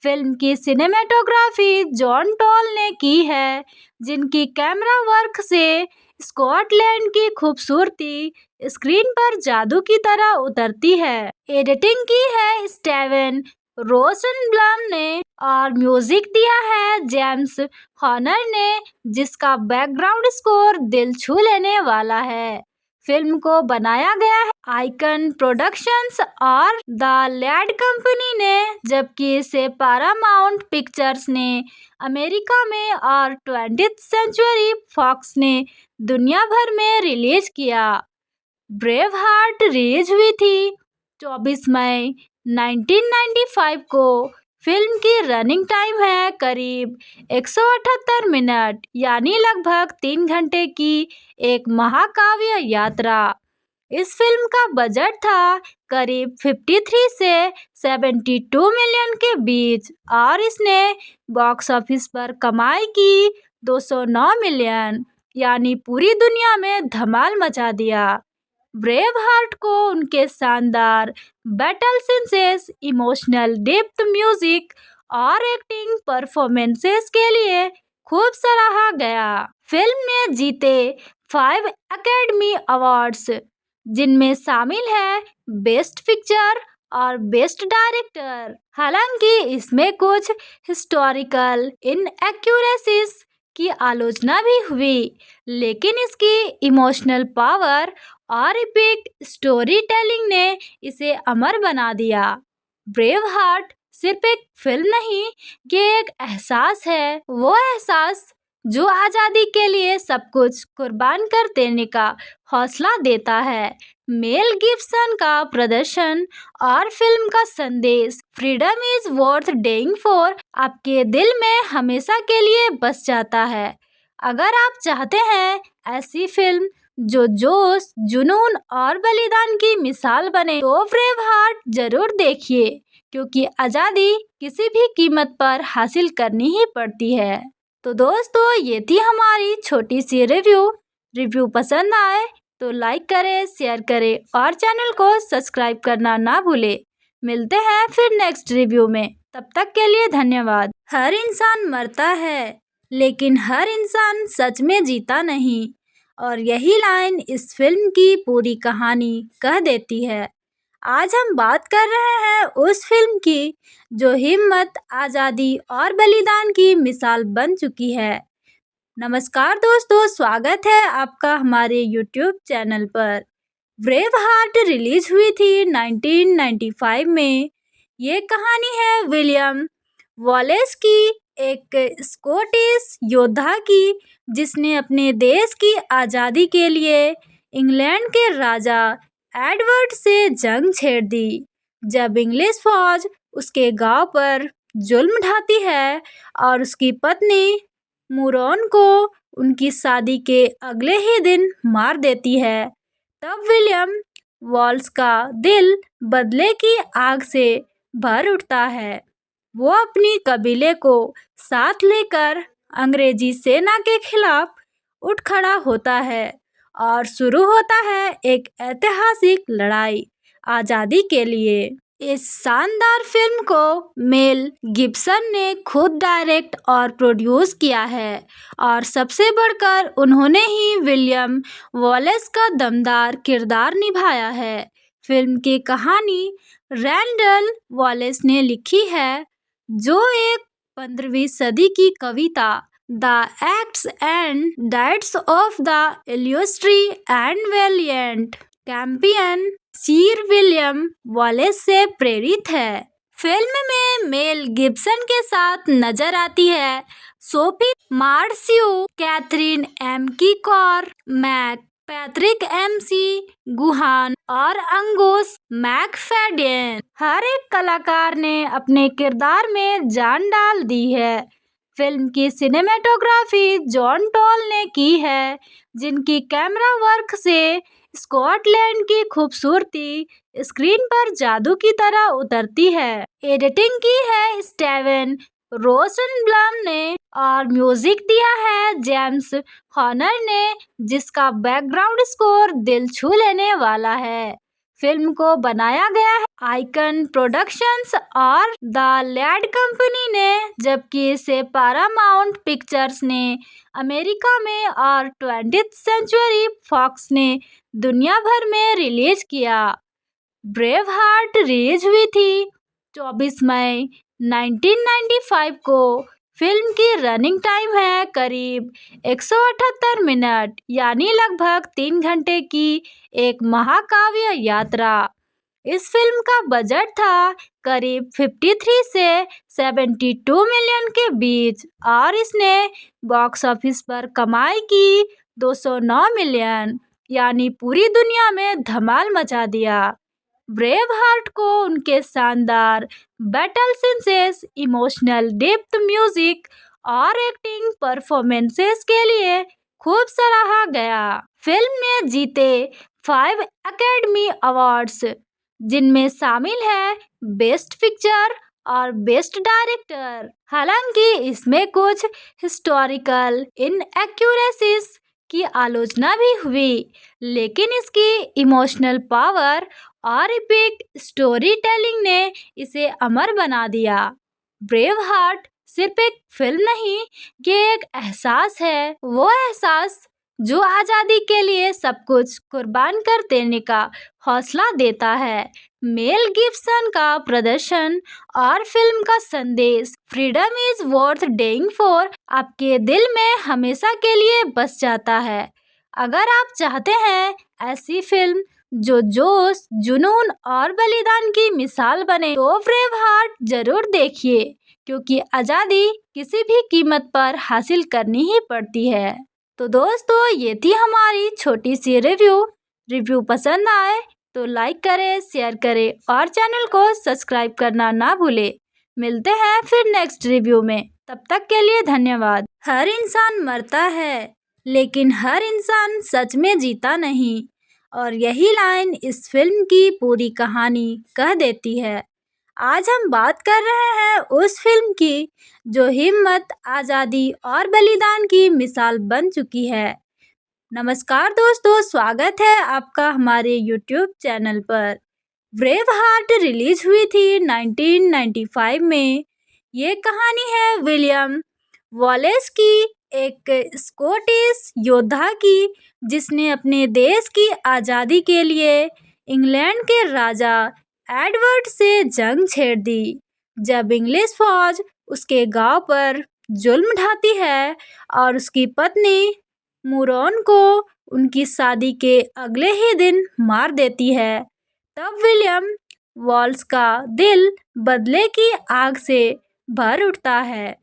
फिल्म की सिनेमेटोग्राफी जॉन टॉल ने की है, जिनकी कैमरा वर्क से स्कॉटलैंड की खूबसूरती स्क्रीन पर जादू की तरह उतरती है। एडिटिंग की है स्टीवन रोसेनब्लम ने और म्यूजिक दिया है जेम्स हॉर्नर ने, जिसका बैकग्राउंड स्कोर दिल छू लेने वाला है। फिल्म को बनाया गया है आइकन प्रोडक्शंस और द लैड कंपनी ने, जबकि इसे पैरामाउंट पिक्चर्स ने अमेरिका में और 20th सेंचुरी फॉक्स ने दुनिया भर में रिलीज किया। ब्रेव हार्ट रिलीज हुई थी 24 मई 1995 को। फिल्म की रनिंग टाइम है करीब 178 मिनट, यानी लगभग 3 घंटे की एक महाकाव्य यात्रा। इस फिल्म का बजट था करीब 53 से 72 मिलियन के बीच और इसने बॉक्स ऑफिस पर कमाई की 209 मिलियन, यानी पूरी दुनिया में धमाल मचा दिया। ब्रेव हार्ट को उनके शानदार battle scenes, emotional depth, music और एक्टिंग परफॉर्मेंसेस के लिए खूब सराहा गया। फिल्म ने जीते 5 एकेडमी अवार्ड्स, जिनमें शामिल है बेस्ट पिक्चर और बेस्ट डायरेक्टर। हालांकि इसमें कुछ हिस्टोरिकल इनएक्यूरेसीज की आलोचना भी हुई, लेकिन इसकी इमोशनल पावर और एपिक स्टोरी टेलिंग ने इसे अमर बना दिया। ब्रेव हार्ट सिर्फ एक फिल्म नहीं, ये एक एहसास है, वो एहसास जो आज़ादी के लिए सब कुछ कुर्बान कर देने का हौसला देता है। मेल गिब्सन का प्रदर्शन और फिल्म का संदेश फ्रीडम इज वर्थ डेइंग फॉर आपके दिल में हमेशा के लिए बस जाता है। अगर आप चाहते हैं ऐसी फिल्म जो जोश, जुनून और बलिदान की मिसाल बने, तो ब्रेव हार्ट जरूर देखिए, क्योंकि आज़ादी किसी भी कीमत पर हासिल करनी ही पड़ती है। तो दोस्तों, ये थी हमारी छोटी सी रिव्यू पसंद आए तो लाइक करें, शेयर करें और चैनल को सब्सक्राइब करना ना भूलें। मिलते हैं फिर नेक्स्ट रिव्यू में, तब तक के लिए धन्यवाद। हर इंसान मरता है, लेकिन हर इंसान सच में जीता नहीं, और यही लाइन इस फिल्म की पूरी कहानी कह देती है। आज हम बात कर रहे हैं उस फिल्म की जो हिम्मत, आज़ादी और बलिदान की मिसाल बन चुकी है। नमस्कार दोस्तों, स्वागत है आपका हमारे YouTube चैनल पर। ब्रेव हार्ट रिलीज हुई थी 1995 में। ये कहानी है विलियम वॉलेस की, एक स्कॉटिश योद्धा की, जिसने अपने देश की आज़ादी के लिए इंग्लैंड के राजा एडवर्ड से जंग छेड़ दी। जब इंग्लिश फौज उसके गांव पर जुल्म ढाती है और उसकी पत्नी मुरोन को उनकी शादी के अगले ही दिन मार देती है, तब विलियम वॉल्स का दिल बदले की आग से भर उठता है। वो अपनी कबीले को साथ लेकर अंग्रेजी सेना के खिलाफ उठ खड़ा होता है और शुरू होता है एक ऐतिहासिक लड़ाई आज़ादी के लिए। इस शानदार फिल्म को मेल गिब्सन ने खुद डायरेक्ट और प्रोड्यूस किया है, और सबसे बढ़कर उन्होंने ही विलियम वॉलेस का दमदार किरदार निभाया है। फिल्म की कहानी रैंडल वॉलेस ने लिखी है, जो एक 15वीं सदी की कविता the acts and deeds of the illustrious and valiant campion sir William Wallace से प्रेरित है। फिल्म में मेल गिब्सन के साथ नजर आती है Sophie Marceau, Catherine McCormack, Patrick McGoohan और अंगुस मैकफेडेन। हर एक कलाकार ने अपने किरदार में जान डाल दी है। फिल्म की सिनेमेटोग्राफी जॉन टॉल ने की है, जिनकी कैमरा वर्क से स्कॉटलैंड की खूबसूरती स्क्रीन पर जादू की तरह उतरती है। एडिटिंग की है स्टीवन रोसेनब्लम ने और म्यूजिक दिया है जेम्स हॉर्नर ने, जिसका बैकग्राउंड स्कोर दिल छू लेने वाला है। फिल्म को बनाया गया है आइकन प्रोडक्शंस और द लैड कंपनी ने, जबकि इसे पैरामाउंट पिक्चर्स ने अमेरिका में और 20th सेंचुरी फॉक्स ने दुनिया भर में रिलीज किया। ब्रेव हार्ट रिलीज हुई थी 24 मई 1995 को। फिल्म की रनिंग टाइम है करीब 178 मिनट, यानी लगभग 3 घंटे की एक महाकाव्य यात्रा। इस फिल्म का बजट था करीब 53 से 72 मिलियन के बीच और इसने बॉक्स ऑफिस पर कमाई की 209 मिलियन, यानी पूरी दुनिया में धमाल मचा दिया। ब्रेव हार्ट को उनके शानदार battle scenes, emotional depth, music और एक्टिंग परफॉर्मेंसेस के लिए खूब सराहा गया। फिल्म ने जीते 5 एकेडमी अवार्ड्स, जिनमें शामिल है बेस्ट पिक्चर और बेस्ट डायरेक्टर। हालांकि इसमें कुछ हिस्टोरिकल इनएक्यूरेसीज की आलोचना भी हुई, लेकिन इसकी इमोशनल पावर और एपिक स्टोरी टेलिंग ने इसे अमर बना दिया। ब्रेव हार्ट सिर्फ एक फिल्म नहीं, ये एक एहसास है, वो एहसास जो आज़ादी के लिए सब कुछ कुर्बान कर देने का हौसला देता है। मेल गिब्सन का प्रदर्शन और फिल्म का संदेश फ्रीडम इज वर्थ डेइंग फॉर आपके दिल में हमेशा के लिए बस जाता है। अगर आप चाहते हैं ऐसी फिल्म जो जोश, जुनून और बलिदान की मिसाल बने, तो ब्रेव हार्ट जरूर देखिए, क्योंकि आज़ादी किसी भी कीमत पर हासिल करनी ही पड़ती है। तो दोस्तों, ये थी हमारी छोटी सी रिव्यू पसंद आए तो लाइक करें, शेयर करें और चैनल को सब्सक्राइब करना ना भूलें। मिलते हैं फिर नेक्स्ट रिव्यू में, तब तक के लिए धन्यवाद। हर इंसान मरता है, लेकिन हर इंसान सच में जीता नहीं, और यही लाइन इस फिल्म की पूरी कहानी कह देती है। आज हम बात कर रहे हैं उस फिल्म की जो हिम्मत, आज़ादी और बलिदान की मिसाल बन चुकी है। नमस्कार दोस्तों, स्वागत है आपका हमारे यूट्यूब चैनल पर। ब्रेव हार्ट रिलीज हुई थी 1995 में। ये कहानी है विलियम वॉलेस की, एक स्कॉटिश योद्धा की, जिसने अपने देश की आज़ादी के लिए इंग्लैंड के राजा एडवर्ड से जंग छेड़ दी। जब इंग्लिश फौज उसके गांव पर जुल्म ढाती है और उसकी पत्नी मुरोन को उनकी शादी के अगले ही दिन मार देती है, तब विलियम वॉल्स का दिल बदले की आग से भर उठता है।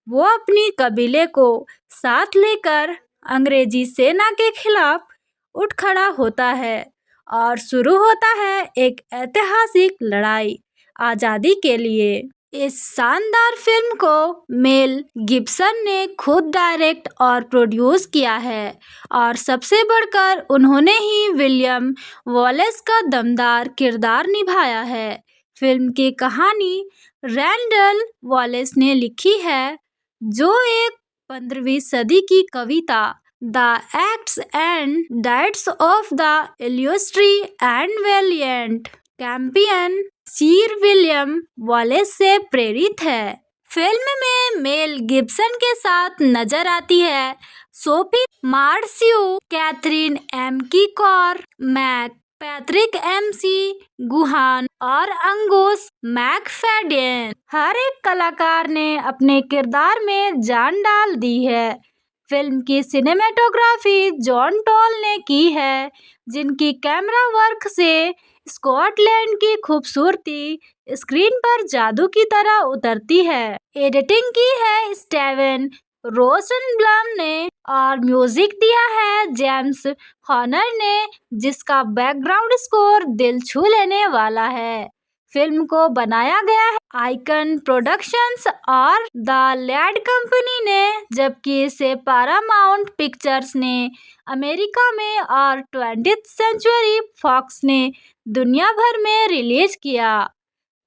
वो अपनी कबीले को साथ लेकर अंग्रेजी सेना के खिलाफ उठ खड़ा होता है और शुरू होता है एक ऐतिहासिक लड़ाई आज़ादी के लिए। इस शानदार फिल्म को मेल गिब्सन ने खुद डायरेक्ट और प्रोड्यूस किया है, और सबसे बढ़कर उन्होंने ही विलियम वॉलेस का दमदार किरदार निभाया है। फिल्म की कहानी रैंडल वॉलेस ने लिखी है, जो एक 15वीं सदी की कविता the acts and deeds of the illustrious and valiant campion sir William Wallace से प्रेरित है। फिल्म में मेल गिब्सन के साथ नजर आती है Sophie Marceau, Catherine McCormack Patrick McGoohan और अंगोस मैकफेडेन। हर एक कलाकार ने अपने किरदार में जान डाल दी है। फिल्म की सिनेमेटोग्राफी जॉन टॉल ने की है, जिनकी कैमरा वर्क से स्कॉटलैंड की खूबसूरती स्क्रीन पर जादू की तरह उतरती है। एडिटिंग की है स्टीवन रोसेनब्लम ने और म्यूजिक दिया है जेम्स हॉर्नर ने, जिसका बैकग्राउंड स्कोर दिल छू लेने वाला है। फिल्म को बनाया गया है आइकन प्रोडक्शंस और द लैड कंपनी ने, जबकि इसे पैरामाउंट पिक्चर्स ने अमेरिका में और 20th सेंचुरी फॉक्स ने दुनिया भर में रिलीज किया।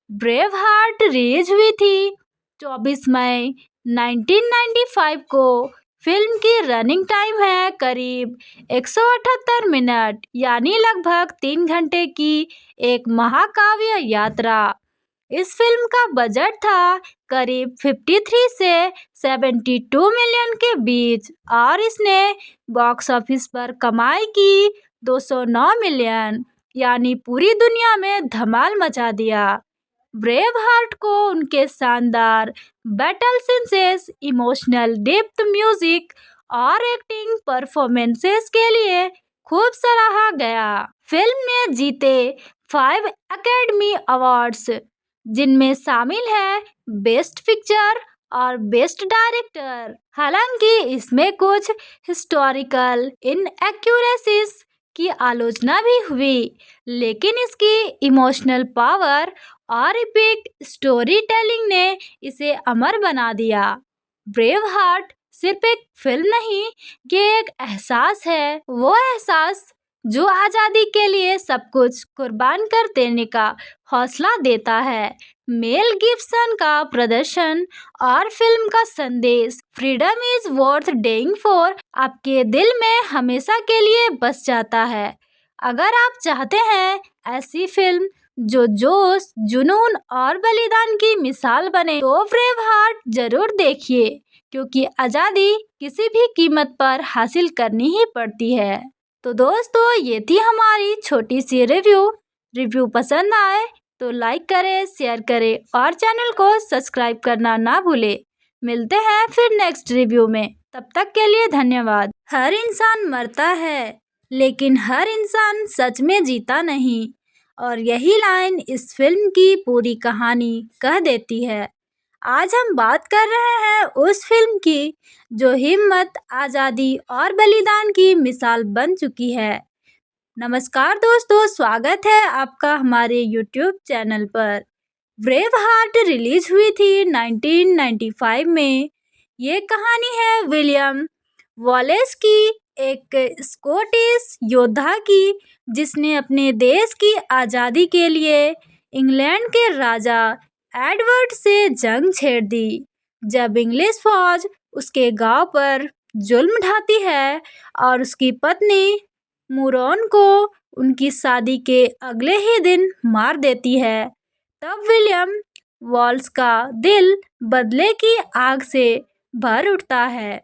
ब्रेव हार्ट रिलीज हुई थी 24 मई 1995 को। फिल्म की रनिंग टाइम है करीब 178 मिनट, यानी लगभग 3 घंटे की एक महाकाव्य यात्रा। इस फिल्म का बजट था करीब 53 से 72 मिलियन के बीच और इसने बॉक्स ऑफिस पर कमाई की 209 मिलियन, यानी पूरी दुनिया में धमाल मचा दिया। ब्रेव हार्ट को उनके शानदार battle scenes, emotional depth, music और एक्टिंग परफॉर्मेंसेस के लिए खूब सराहा गया। फिल्म ने जीते 5 एकेडमी अवार्ड्स, जिनमें शामिल है बेस्ट पिक्चर और बेस्ट डायरेक्टर। हालांकि इसमें कुछ हिस्टोरिकल इनएक्यूरेसीज की आलोचना भी हुई, लेकिन इसकी इमोशनल पावर और इपिक स्टोरी टेलिंग ने इसे अमर बना दिया। ब्रेव हार्ट सिर्फ एक फिल्म नहीं, ये एक एहसास है, वो एहसास जो आजादी के लिए सब कुछ कुर्बान कर देने का हौसला देता है। मेल गिब्सन का प्रदर्शन और फिल्म का संदेश फ्रीडम इज वर्थ डेइंग फॉर आपके दिल में हमेशा के लिए बस जाता है। अगर आप चाहते हैं ऐसी फिल्म जो जोश, जुनून और बलिदान की मिसाल बने, तो ब्रेव हार्ट जरूर देखिए, क्योंकि आजादी किसी भी कीमत पर हासिल करनी ही पड़ती है। तो दोस्तों, ये थी हमारी छोटी सी रिव्यू पसंद आए तो लाइक करें, शेयर करें और चैनल को सब्सक्राइब करना ना भूलें। मिलते हैं फिर नेक्स्ट रिव्यू में, तब तक के लिए धन्यवाद। हर इंसान मरता है, लेकिन हर इंसान सच में जीता नहीं, और यही लाइन इस फिल्म की पूरी कहानी कह देती है। आज हम बात कर रहे हैं उस फिल्म की जो हिम्मत, आज़ादी और बलिदान की मिसाल बन चुकी है। नमस्कार दोस्तों, स्वागत है आपका हमारे YouTube चैनल पर। ब्रेव हार्ट रिलीज हुई थी 1995 में। ये कहानी है विलियम वॉलेस की, एक स्कॉटिश योद्धा की, जिसने अपने देश की आज़ादी के लिए इंग्लैंड के राजा एडवर्ड से जंग छेड़ दी। जब इंग्लिश फौज उसके गांव पर जुल्म ढाती है और उसकी पत्नी मुरोन को उनकी शादी के अगले ही दिन मार देती है, तब विलियम वॉल्स का दिल बदले की आग से भर उठता है।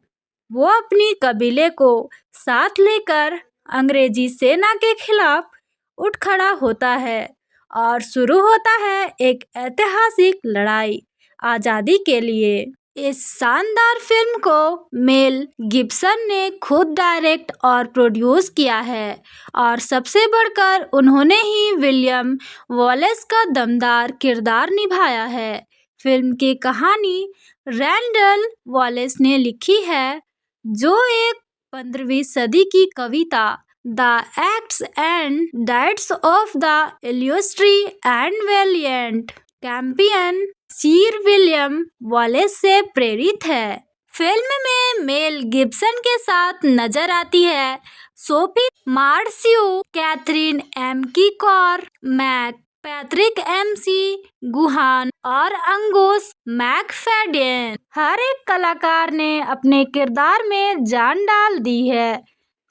वो अपनी कबीले को साथ लेकर अंग्रेजी सेना के खिलाफ उठ खड़ा होता है और शुरू होता है एक ऐतिहासिक लड़ाई आज़ादी के लिए। इस शानदार फिल्म को मेल गिब्सन ने खुद डायरेक्ट और प्रोड्यूस किया है, और सबसे बढ़कर उन्होंने ही विलियम वॉलेस का दमदार किरदार निभाया है। फिल्म की कहानी रैंडल वॉलेस ने लिखी है, जो एक 15वीं सदी की कविता the acts and deeds of the illustrious and valiant campion sir William Wallace से प्रेरित है। फिल्म में मेल गिब्सन के साथ नजर आती है Sophie Marceau, Catherine McCormack, Patrick McGoohan और अंगुस मैकफेडेन। हर एक कलाकार ने अपने किरदार में जान डाल दी है।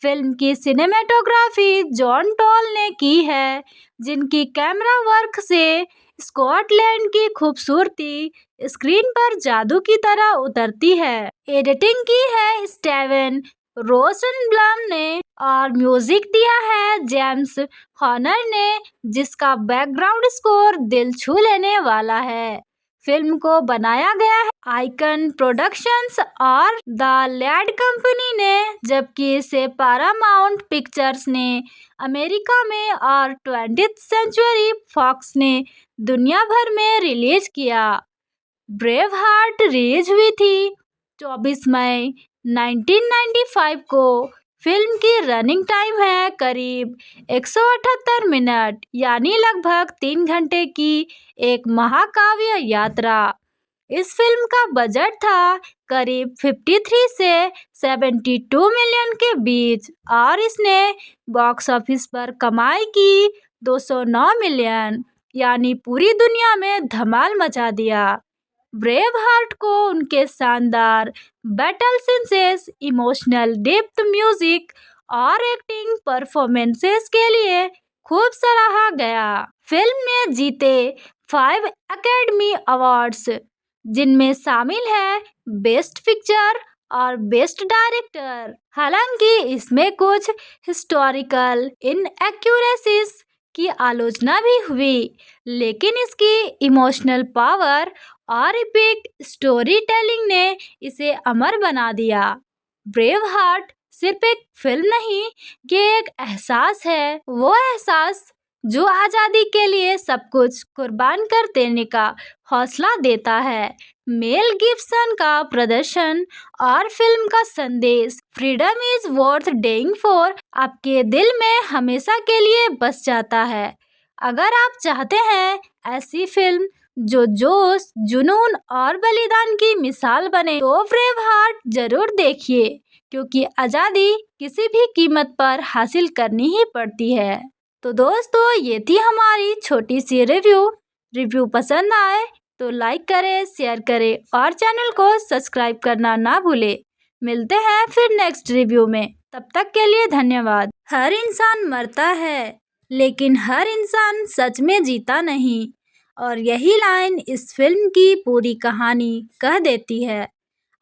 फिल्म की सिनेमेटोग्राफी जॉन टॉल ने की है, जिनकी कैमरा वर्क से स्कॉटलैंड की खूबसूरती स्क्रीन पर जादू की तरह उतरती है। एडिटिंग की है स्टीवन रोसेनब्लम ने और म्यूजिक दिया है जेम्स हॉर्नर ने, जिसका बैकग्राउंड स्कोर दिल छू लेने वाला है। फिल्म को बनाया गया है आइकन प्रोडक्शंस और द लैड कंपनी ने, जबकि इसे पैरामाउंट पिक्चर्स ने अमेरिका में और 20th सेंचुरी फॉक्स ने दुनिया भर में रिलीज किया। ब्रेव हार्ट रिलीज हुई थी 24 मई 1995 को। फिल्म की रनिंग टाइम है करीब 178 मिनट, यानी लगभग 3 घंटे की एक महाकाव्य यात्रा। इस फिल्म का बजट था करीब 53 से 72 मिलियन के बीच, और इसने बॉक्स ऑफिस पर कमाई की 209 मिलियन, यानी पूरी दुनिया में धमाल मचा दिया। ब्रेव हार्ट को उनके शानदार battle scenes, emotional depth, music और एक्टिंग परफॉर्मेंसेस के लिए खूब सराहा गया। फिल्म ने जीते 5 एकेडमी अवार्ड्स, जिनमें शामिल है बेस्ट पिक्चर और बेस्ट डायरेक्टर। हालांकि इसमें कुछ हिस्टोरिकल इनएक्यूरेसीज की आलोचना भी हुई, लेकिन इसकी इमोशनल पावर और एपिक स्टोरी टेलिंग ने इसे अमर बना दिया। ब्रेव हार्ट सिर्फ एक फिल्म नहीं, ये एक एहसास है, वो एहसास जो आज़ादी के लिए सब कुछ कुर्बान कर देने का हौसला देता है। मेल गिब्सन का प्रदर्शन और फिल्म का संदेश फ्रीडम इज वर्थ डेइंग फॉर आपके दिल में हमेशा के लिए बस जाता है। अगर आप चाहते हैं ऐसी फिल्म जो जोश, जुनून और बलिदान की मिसाल बने, तो ब्रेव हार्ट जरूर देखिए, क्योंकि आज़ादी किसी भी कीमत पर हासिल करनी ही पड़ती है। तो दोस्तों, ये थी हमारी छोटी सी रिव्यू पसंद आए तो लाइक करें, शेयर करें और चैनल को सब्सक्राइब करना ना भूलें। मिलते हैं फिर नेक्स्ट रिव्यू में, तब तक के लिए धन्यवाद। हर इंसान मरता है, लेकिन हर इंसान सच में जीता नहीं, और यही लाइन इस फिल्म की पूरी कहानी कह देती है।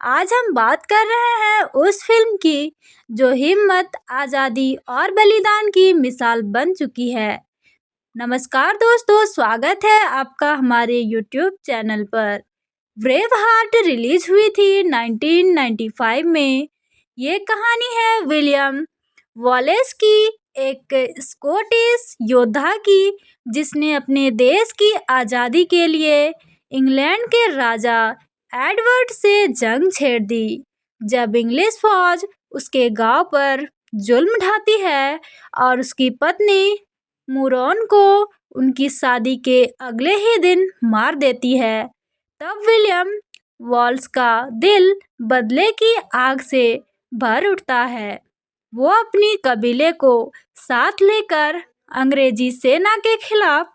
आज हम बात कर रहे हैं उस फिल्म की जो हिम्मत, आज़ादी और बलिदान की मिसाल बन चुकी है। नमस्कार दोस्तों, स्वागत है आपका हमारे यूट्यूब चैनल पर। ब्रेव हार्ट रिलीज हुई थी 1995 में। ये कहानी है विलियम वॉलेस की, एक स्कॉटिश योद्धा की, जिसने अपने देश की आज़ादी के लिए इंग्लैंड के राजा एडवर्ड से जंग छेड़ दी। जब इंग्लिश फौज उसके गांव पर जुल्म ढाती है और उसकी पत्नी मुरोन को उनकी शादी के अगले ही दिन मार देती है, तब विलियम वॉल्स का दिल बदले की आग से भर उठता है। वो अपनी कबीले को साथ लेकर अंग्रेजी सेना के खिलाफ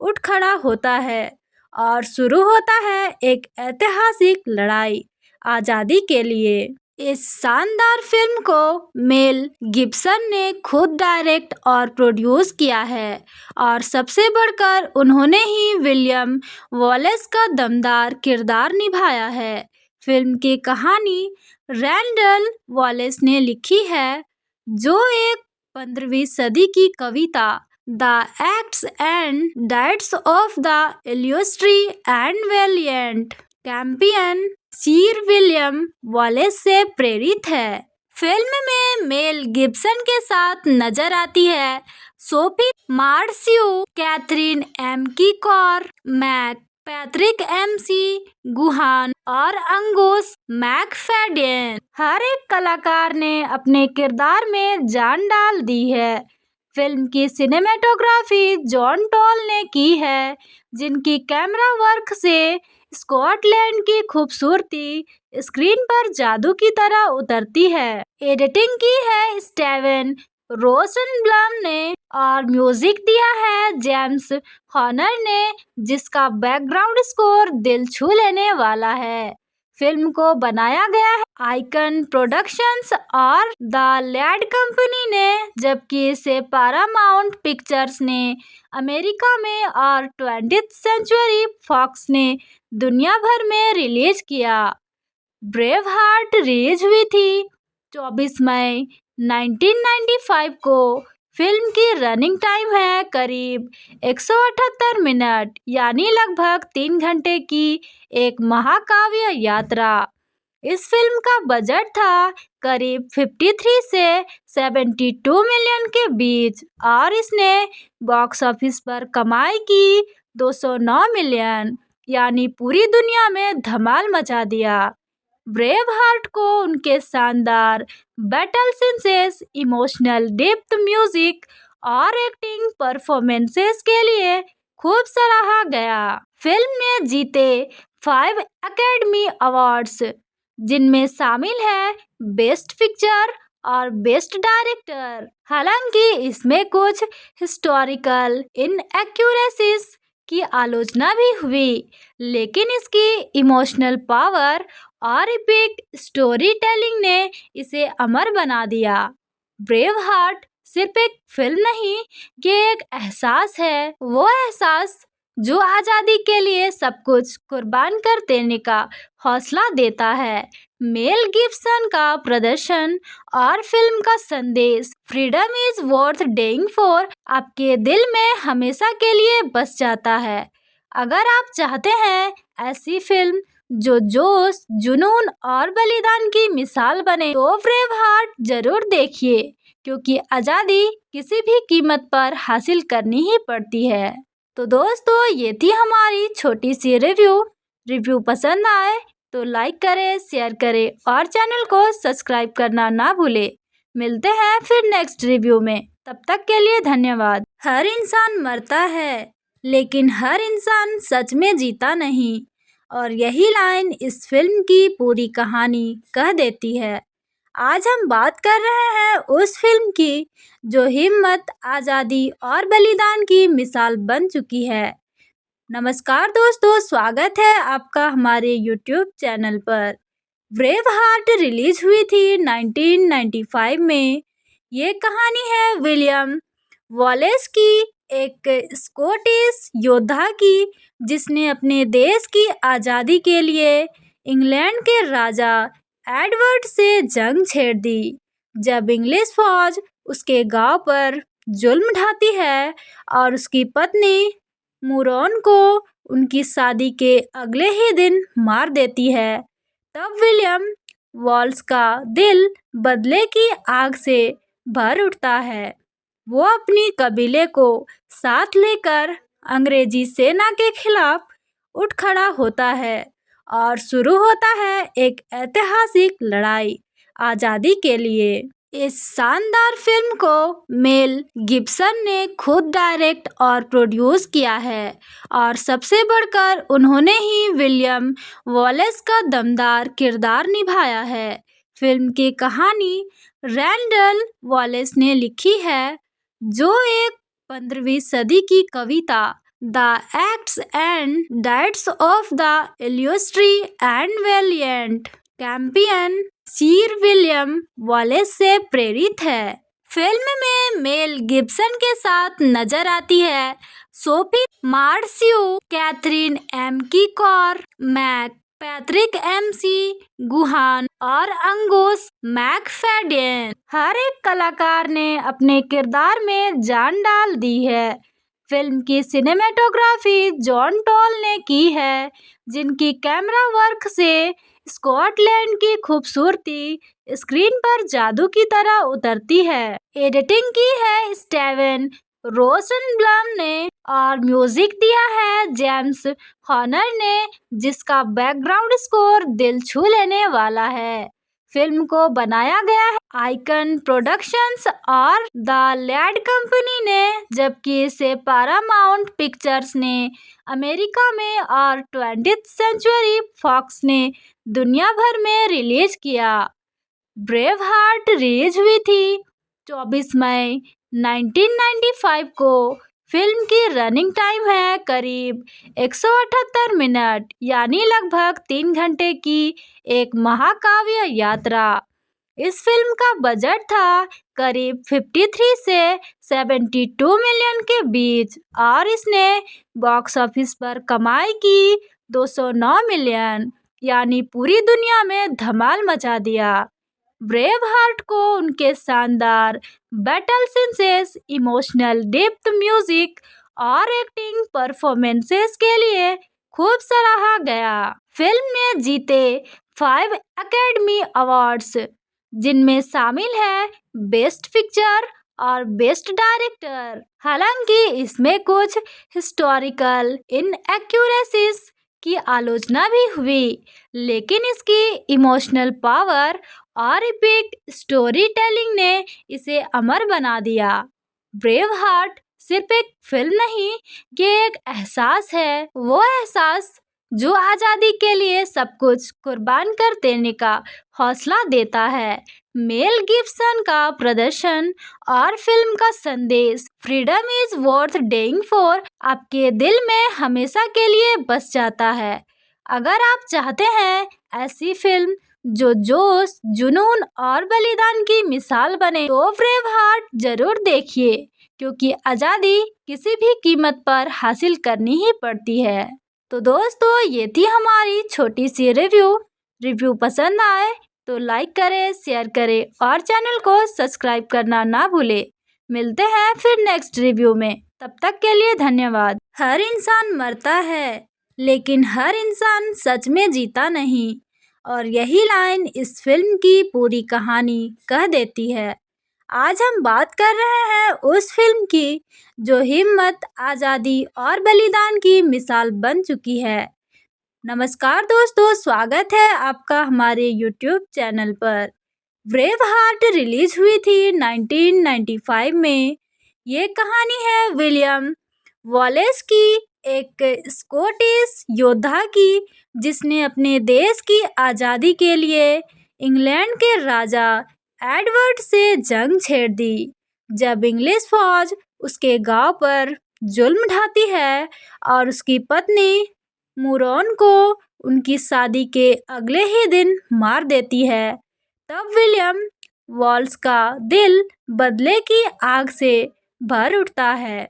उठ खड़ा होता है और शुरू होता है एक ऐतिहासिक लड़ाई आज़ादी के लिए। इस शानदार फिल्म को मेल गिब्सन ने खुद डायरेक्ट और प्रोड्यूस किया है, और सबसे बढ़कर उन्होंने ही विलियम वॉलेस का दमदार किरदार निभाया है। फिल्म की कहानी रैंडल वॉलेस ने लिखी है, जो एक 15वीं सदी की कविता the acts and deeds of the illustrious and valiant campion sir William Wallace से प्रेरित है। फिल्म में मेल गिब्सन के साथ नजर आती है Sophie Marceau, Catherine McCormack Patrick McGoohan और अंगोस मैकफेडेन। हर एक कलाकार ने अपने किरदार में जान डाल दी है। फिल्म की सिनेमेटोग्राफी जॉन टॉल ने की है, जिनकी कैमरा वर्क से स्कॉटलैंड की खूबसूरती स्क्रीन पर जादू की तरह उतरती है। एडिटिंग की है स्टीवन रोसेनब्लम ने और म्यूजिक दिया है जेम्स हॉर्नर ने, जिसका बैकग्राउंड स्कोर दिल छू लेने वाला है। फिल्म को बनाया गया है आइकन प्रोडक्शंस और द लैड कंपनी ने, जबकि इसे पैरामाउंट पिक्चर्स ने अमेरिका में और 20th सेंचुरी फॉक्स ने दुनिया भर में रिलीज किया। ब्रेव हार्ट रिलीज हुई थी 24 मई 1995 को। फिल्म की रनिंग टाइम है करीब 178 मिनट, यानी लगभग 3 घंटे की एक महाकाव्य यात्रा। इस फिल्म का बजट था करीब 53 से 72 मिलियन के बीच, और इसने बॉक्स ऑफिस पर कमाई की 209 मिलियन, यानी पूरी दुनिया में धमाल मचा दिया। ब्रेव हार्ट को उनके शानदार battle scenes, emotional depth, music और एक्टिंग परफॉर्मेंसेस के लिए खूब सराहा गया। फिल्म ने जीते 5 एकेडमी अवार्ड्स, जिनमें शामिल है बेस्ट पिक्चर और बेस्ट डायरेक्टर। हालांकि इसमें कुछ हिस्टोरिकल इनएक्यूरेसीज की आलोचना भी हुई, लेकिन इसकी इमोशनल पावर और एपिक स्टोरी टेलिंग ने इसे अमर बना दिया। ब्रेव हार्ट सिर्फ एक फिल्म नहीं, ये एक एहसास है, वो एहसास जो आज़ादी के लिए सब कुछ कुर्बान कर देने का हौसला देता है। मेल गिब्सन का प्रदर्शन और फिल्म का संदेश फ्रीडम इज वर्थ डेइंग फॉर आपके दिल में हमेशा के लिए बस जाता है। अगर आप चाहते हैं ऐसी फिल्म जो जोश, जुनून और बलिदान की मिसाल बने तो ब्रेव हार्ट जरूर देखिए, क्योंकि आज़ादी किसी भी कीमत पर हासिल करनी ही पड़ती है। तो दोस्तों, ये थी हमारी छोटी सी रिव्यू पसंद आए तो लाइक करें, शेयर करें और चैनल को सब्सक्राइब करना ना भूलें। मिलते हैं फिर नेक्स्ट रिव्यू में, तब तक के लिए धन्यवाद। हर इंसान मरता है, लेकिन हर इंसान सच में जीता नहीं, और यही लाइन इस फिल्म की पूरी कहानी कह देती है। आज हम बात कर रहे हैं उस फिल्म की जो हिम्मत, आज़ादी और बलिदान की मिसाल बन चुकी है। नमस्कार दोस्तों, स्वागत है आपका हमारे YouTube चैनल पर। ब्रेव हार्ट रिलीज हुई थी 1995 में। ये कहानी है विलियम वॉलेस की, एक स्कॉटिश योद्धा की, जिसने अपने देश की आज़ादी के लिए इंग्लैंड के राजा एडवर्ड से जंग छेड़ दी। जब इंग्लिश फौज उसके गांव पर जुल्म ढाती है और उसकी पत्नी मुरोन को उनकी शादी के अगले ही दिन मार देती है, तब विलियम वॉल्स का दिल बदले की आग से भर उठता है। वो अपनी कबीले को साथ लेकर अंग्रेजी सेना के खिलाफ उठ खड़ा होता है और शुरू होता है एक ऐतिहासिक लड़ाई आज़ादी के लिए। इस शानदार फिल्म को मेल गिब्सन ने खुद डायरेक्ट और प्रोड्यूस किया है, और सबसे बढ़कर उन्होंने ही विलियम वॉलेस का दमदार किरदार निभाया है। फिल्म की कहानी रैंडल वॉलेस ने लिखी है, जो एक 15वीं सदी की कविता the acts and deeds of the illustrious and valiant campion sir William Wallace से प्रेरित है। फिल्म में मेल गिब्सन के साथ नजर आती है Sophie Marceau, Catherine McCormack Patrick McGoohan और अंगूस मैकफेडेन। हर एक कलाकार ने अपने किरदार में जान डाल दी है। फिल्म की सिनेमेटोग्राफी जॉन टॉल ने की है, जिनकी कैमरा वर्क से स्कॉटलैंड की खूबसूरती स्क्रीन पर जादू की तरह उतरती है। एडिटिंग की है स्टीवन रोसेनब्लम ने और म्यूजिक दिया है जेम्स हॉर्नर ने, जिसका बैकग्राउंड स्कोर दिल छू लेने वाला है। फिल्म को बनाया गया है आइकन प्रोडक्शंस और द लैड कंपनी ने, जबकि इसे पैरामाउंट पिक्चर्स ने अमेरिका में और 20th सेंचुरी फॉक्स ने दुनिया भर में रिलीज किया। ब्रेव हार्ट रिलीज हुई थी 24 मई 1995 को। फिल्म की रनिंग टाइम है करीब 178 मिनट, यानी लगभग 3 घंटे की एक महाकाव्य यात्रा। इस फिल्म का बजट था करीब 53 से 72 मिलियन के बीच, और इसने बॉक्स ऑफिस पर कमाई की 209 मिलियन, यानी पूरी दुनिया में धमाल मचा दिया। ब्रेव हार्ट को उनके शानदार battle scenes, emotional depth, music और एक्टिंग परफॉर्मेंसेस के लिए खूब सराहा गया। फिल्म ने जीते 5 एकेडमी अवार्ड्स, जिनमें शामिल है बेस्ट पिक्चर और बेस्ट डायरेक्टर। हालांकि इसमें कुछ हिस्टोरिकल इनएक्यूरेसीज की आलोचना भी हुई, लेकिन इसकी इमोशनल पावर और एपिक स्टोरी टेलिंग ने इसे अमर बना दिया। ब्रेव हार्ट सिर्फ एक फिल्म नहीं, ये एक एहसास है, वो एहसास जो आज़ादी के लिए सब कुछ कुर्बान कर देने का हौसला देता है। मेल गिब्सन का प्रदर्शन और फिल्म का संदेश फ्रीडम इज वर्थ डेइंग फॉर आपके दिल में हमेशा के लिए बस जाता है। अगर आप चाहते हैं ऐसी फिल्म जो जोश, जुनून और बलिदान की मिसाल बने तो ब्रेव हार्ट जरूर देखिए, क्योंकि आज़ादी किसी भी कीमत पर हासिल करनी ही पड़ती है। तो दोस्तों, ये थी हमारी छोटी सी रिव्यू। रिव्यू पसंद आए तो लाइक करें, शेयर करें और चैनल को सब्सक्राइब करना ना भूलें। मिलते हैं फिर नेक्स्ट रिव्यू में, तब तक के लिए धन्यवाद। हर इंसान मरता है, लेकिन हर इंसान सच में जीता नहीं, और यही लाइन इस फिल्म की पूरी कहानी कह देती है। आज हम बात कर रहे हैं उस फिल्म की जो हिम्मत, आज़ादी और बलिदान की मिसाल बन चुकी है। नमस्कार दोस्तों, स्वागत है आपका हमारे यूट्यूब चैनल पर। ब्रेव हार्ट रिलीज हुई थी 1995 में। ये कहानी है विलियम वॉलेस की, एक स्कॉटिश योद्धा की, जिसने अपने देश की आज़ादी के लिए इंग्लैंड के राजा एडवर्ड से जंग छेड़ दी। जब इंग्लिश फौज उसके गांव पर जुल्म ढाती है और उसकी पत्नी मुरोन को उनकी शादी के अगले ही दिन मार देती है, तब विलियम वॉल्स का दिल बदले की आग से भर उठता है।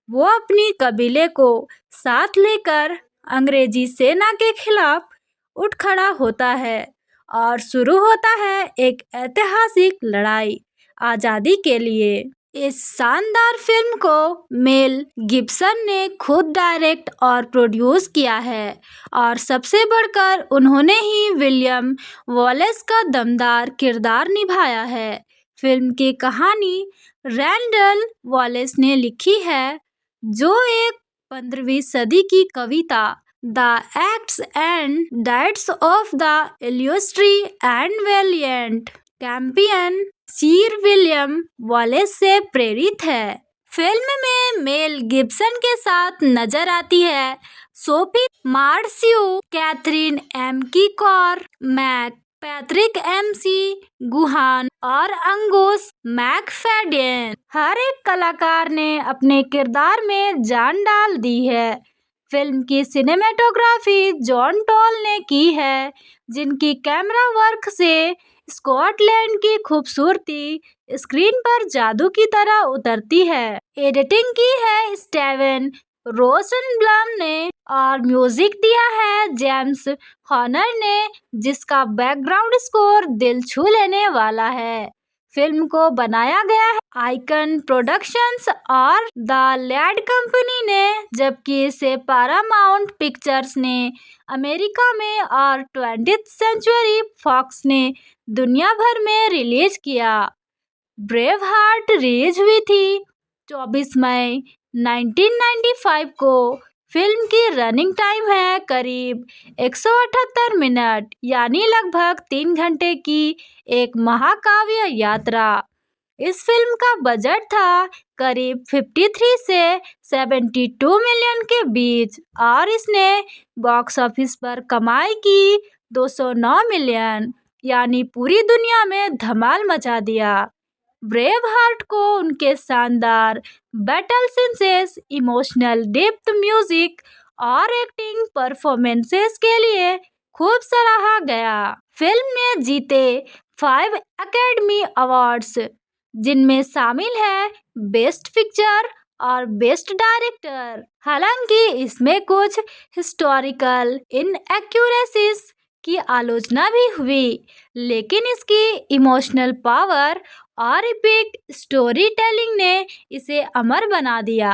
वो अपनी कबीले को साथ लेकर अंग्रेजी सेना के खिलाफ उठ खड़ा होता है और शुरू होता है एक ऐतिहासिक लड़ाई आज़ादी के लिए। इस शानदार फिल्म को मेल गिब्सन ने खुद डायरेक्ट और प्रोड्यूस किया है, और सबसे बढ़कर उन्होंने ही विलियम वॉलेस का दमदार किरदार निभाया है। फिल्म की कहानी रैंडल वॉलेस ने लिखी है, जो एक 15वीं सदी की कविता the acts and deeds of the illustrious and valiant campion sir William Wallace से प्रेरित है। फिल्म में मेल गिब्सन के साथ नजर आती है Sophie Marceau, Catherine McCormack Patrick McGoohan और अंगुस मैकफेडेन। हर एक कलाकार ने अपने किरदार में जान डाल दी है। फिल्म की सिनेमेटोग्राफी जॉन टॉल ने की है, जिनकी कैमरा वर्क से स्कॉटलैंड की खूबसूरती स्क्रीन पर जादू की तरह उतरती है। एडिटिंग की है स्टीवन रोसेनब्लम ने और म्यूजिक दिया है जेम्स हॉर्नर ने, जिसका बैकग्राउंड स्कोर दिल छू लेने वाला है। फिल्म को बनाया गया है आइकन प्रोडक्शंस और द लैड कंपनी ने, जबकि इसे पैरामाउंट पिक्चर्स ने अमेरिका में और 20th सेंचुरी फॉक्स ने दुनिया भर में रिलीज किया। ब्रेव हार्ट रिलीज हुई थी 24 मई 1995 को। फिल्म की रनिंग टाइम है करीब 178 मिनट, यानी लगभग 3 घंटे की एक महाकाव्य यात्रा। इस फिल्म का बजट था करीब 53 से 72 मिलियन के बीच, और इसने बॉक्स ऑफिस पर कमाई की 209 मिलियन, यानी पूरी दुनिया में धमाल मचा दिया। ब्रेव हार्ट को उनके शानदार battle scenes, emotional depth, music और एक्टिंग परफॉर्मेंसेस के लिए खूब सराहा गया। फिल्म ने जीते 5 एकेडमी अवार्ड्स, जिनमें शामिल है बेस्ट पिक्चर और बेस्ट डायरेक्टर। हालांकि इसमें कुछ हिस्टोरिकल इनएक्यूरेसीज की आलोचना भी हुई, लेकिन इसकी इमोशनल पावर और एपिक स्टोरी टेलिंग ने इसे अमर बना दिया।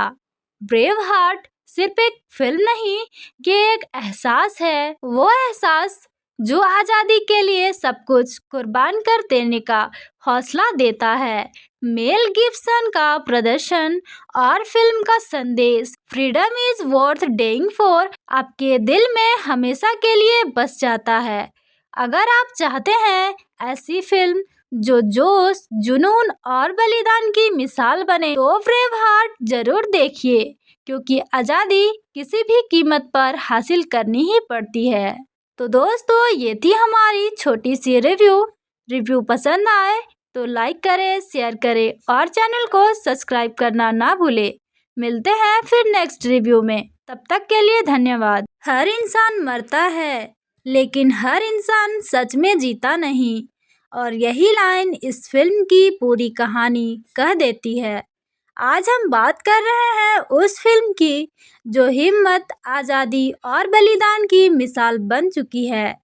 ब्रेव हार्ट सिर्फ एक फिल्म नहीं, ये एक एहसास है, वो एहसास जो आज़ादी के लिए सब कुछ कुर्बान कर देने का हौसला देता है। मेल गिब्सन का प्रदर्शन और फिल्म का संदेश फ्रीडम इज वर्थ डेइंग फॉर आपके दिल में हमेशा के लिए बस जाता है। अगर आप चाहते हैं ऐसी फिल्म जो जोश, जुनून और बलिदान की मिसाल बने, तो ब्रेव हार्ट जरूर देखिए, क्योंकि आज़ादी किसी भी कीमत पर हासिल करनी ही पड़ती है। तो दोस्तों, ये थी हमारी छोटी सी रिव्यू पसंद आए तो लाइक करें, शेयर करें और चैनल को सब्सक्राइब करना ना भूलें। मिलते हैं फिर नेक्स्ट रिव्यू में, तब तक के लिए धन्यवाद। हर इंसान मरता है, लेकिन हर इंसान सच में जीता नहीं, और यही लाइन इस फिल्म की पूरी कहानी कह देती है। आज हम बात कर रहे हैं उस फिल्म की जो हिम्मत, आज़ादी और बलिदान की मिसाल बन चुकी है।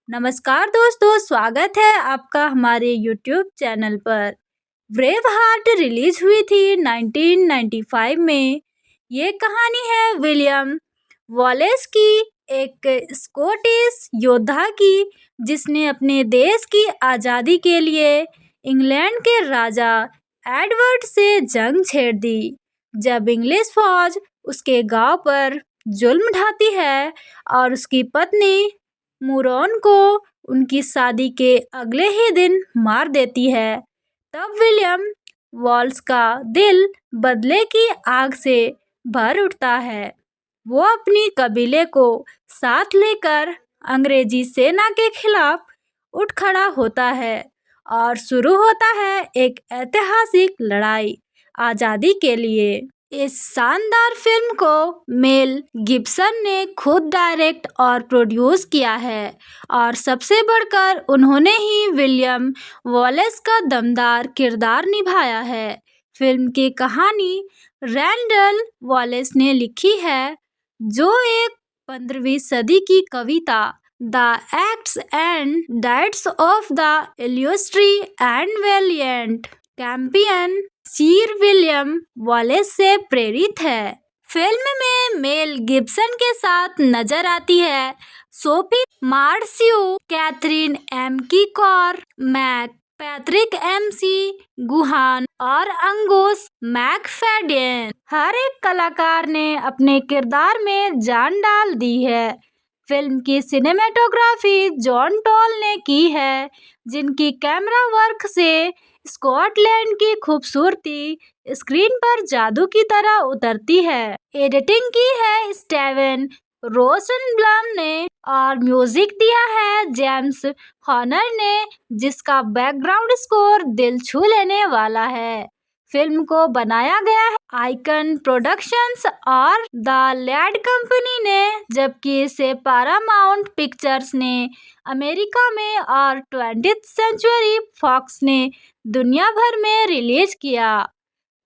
नमस्कार दोस्तों, स्वागत है आपका हमारे यूट्यूब चैनल पर। ब्रेव हार्ट रिलीज हुई थी 1995 में। ये कहानी है विलियम वॉलेस की, एक स्कॉटिश योद्धा की, जिसने अपने देश की आज़ादी के लिए इंग्लैंड के राजा एडवर्ड से जंग छेड़ दी। जब इंग्लिश फौज उसके गांव पर जुल्म ढाती है और उसकी पत्नी मुरोन को उनकी शादी के अगले ही दिन मार देती है, तब विलियम वॉल्स का दिल बदले की आग से भर उठता है। वो अपनी कबीले को साथ लेकर अंग्रेजी सेना के खिलाफ उठ खड़ा होता है और शुरू होता है एक ऐतिहासिक लड़ाई आज़ादी के लिए। इस शानदार फिल्म को मेल गिब्सन ने खुद डायरेक्ट और प्रोड्यूस किया है और सबसे बढ़कर उन्होंने ही विलियम वॉलेस का दमदार किरदार निभाया है। फिल्म की कहानी रैंडल वॉलेस ने लिखी है, जो एक 15वीं सदी की कविता the acts and deeds of the illustrious and valiant campion sir William Wallace से प्रेरित है। फिल्म में मेल गिब्सन के साथ नजर आती है Sophie Marceau, Catherine McCormack Patrick McGoohan और अंगोस मैकफेडेन। हर एक कलाकार ने अपने किरदार में जान डाल दी है। फिल्म की सिनेमेटोग्राफी जॉन टॉल ने की है, जिनकी कैमरा वर्क से स्कॉटलैंड की खूबसूरती स्क्रीन पर जादू की तरह उतरती है। एडिटिंग की है स्टीवन रोसेनब्लम ने और म्यूजिक दिया है जेम्स हॉर्नर ने, जिसका बैकग्राउंड स्कोर दिल छू लेने वाला है। फिल्म को बनाया गया है आइकन प्रोडक्शंस और द लैड कंपनी ने, जबकि इसे पैरामाउंट पिक्चर्स ने अमेरिका में और 20th सेंचुरी फॉक्स ने दुनिया भर में रिलीज किया।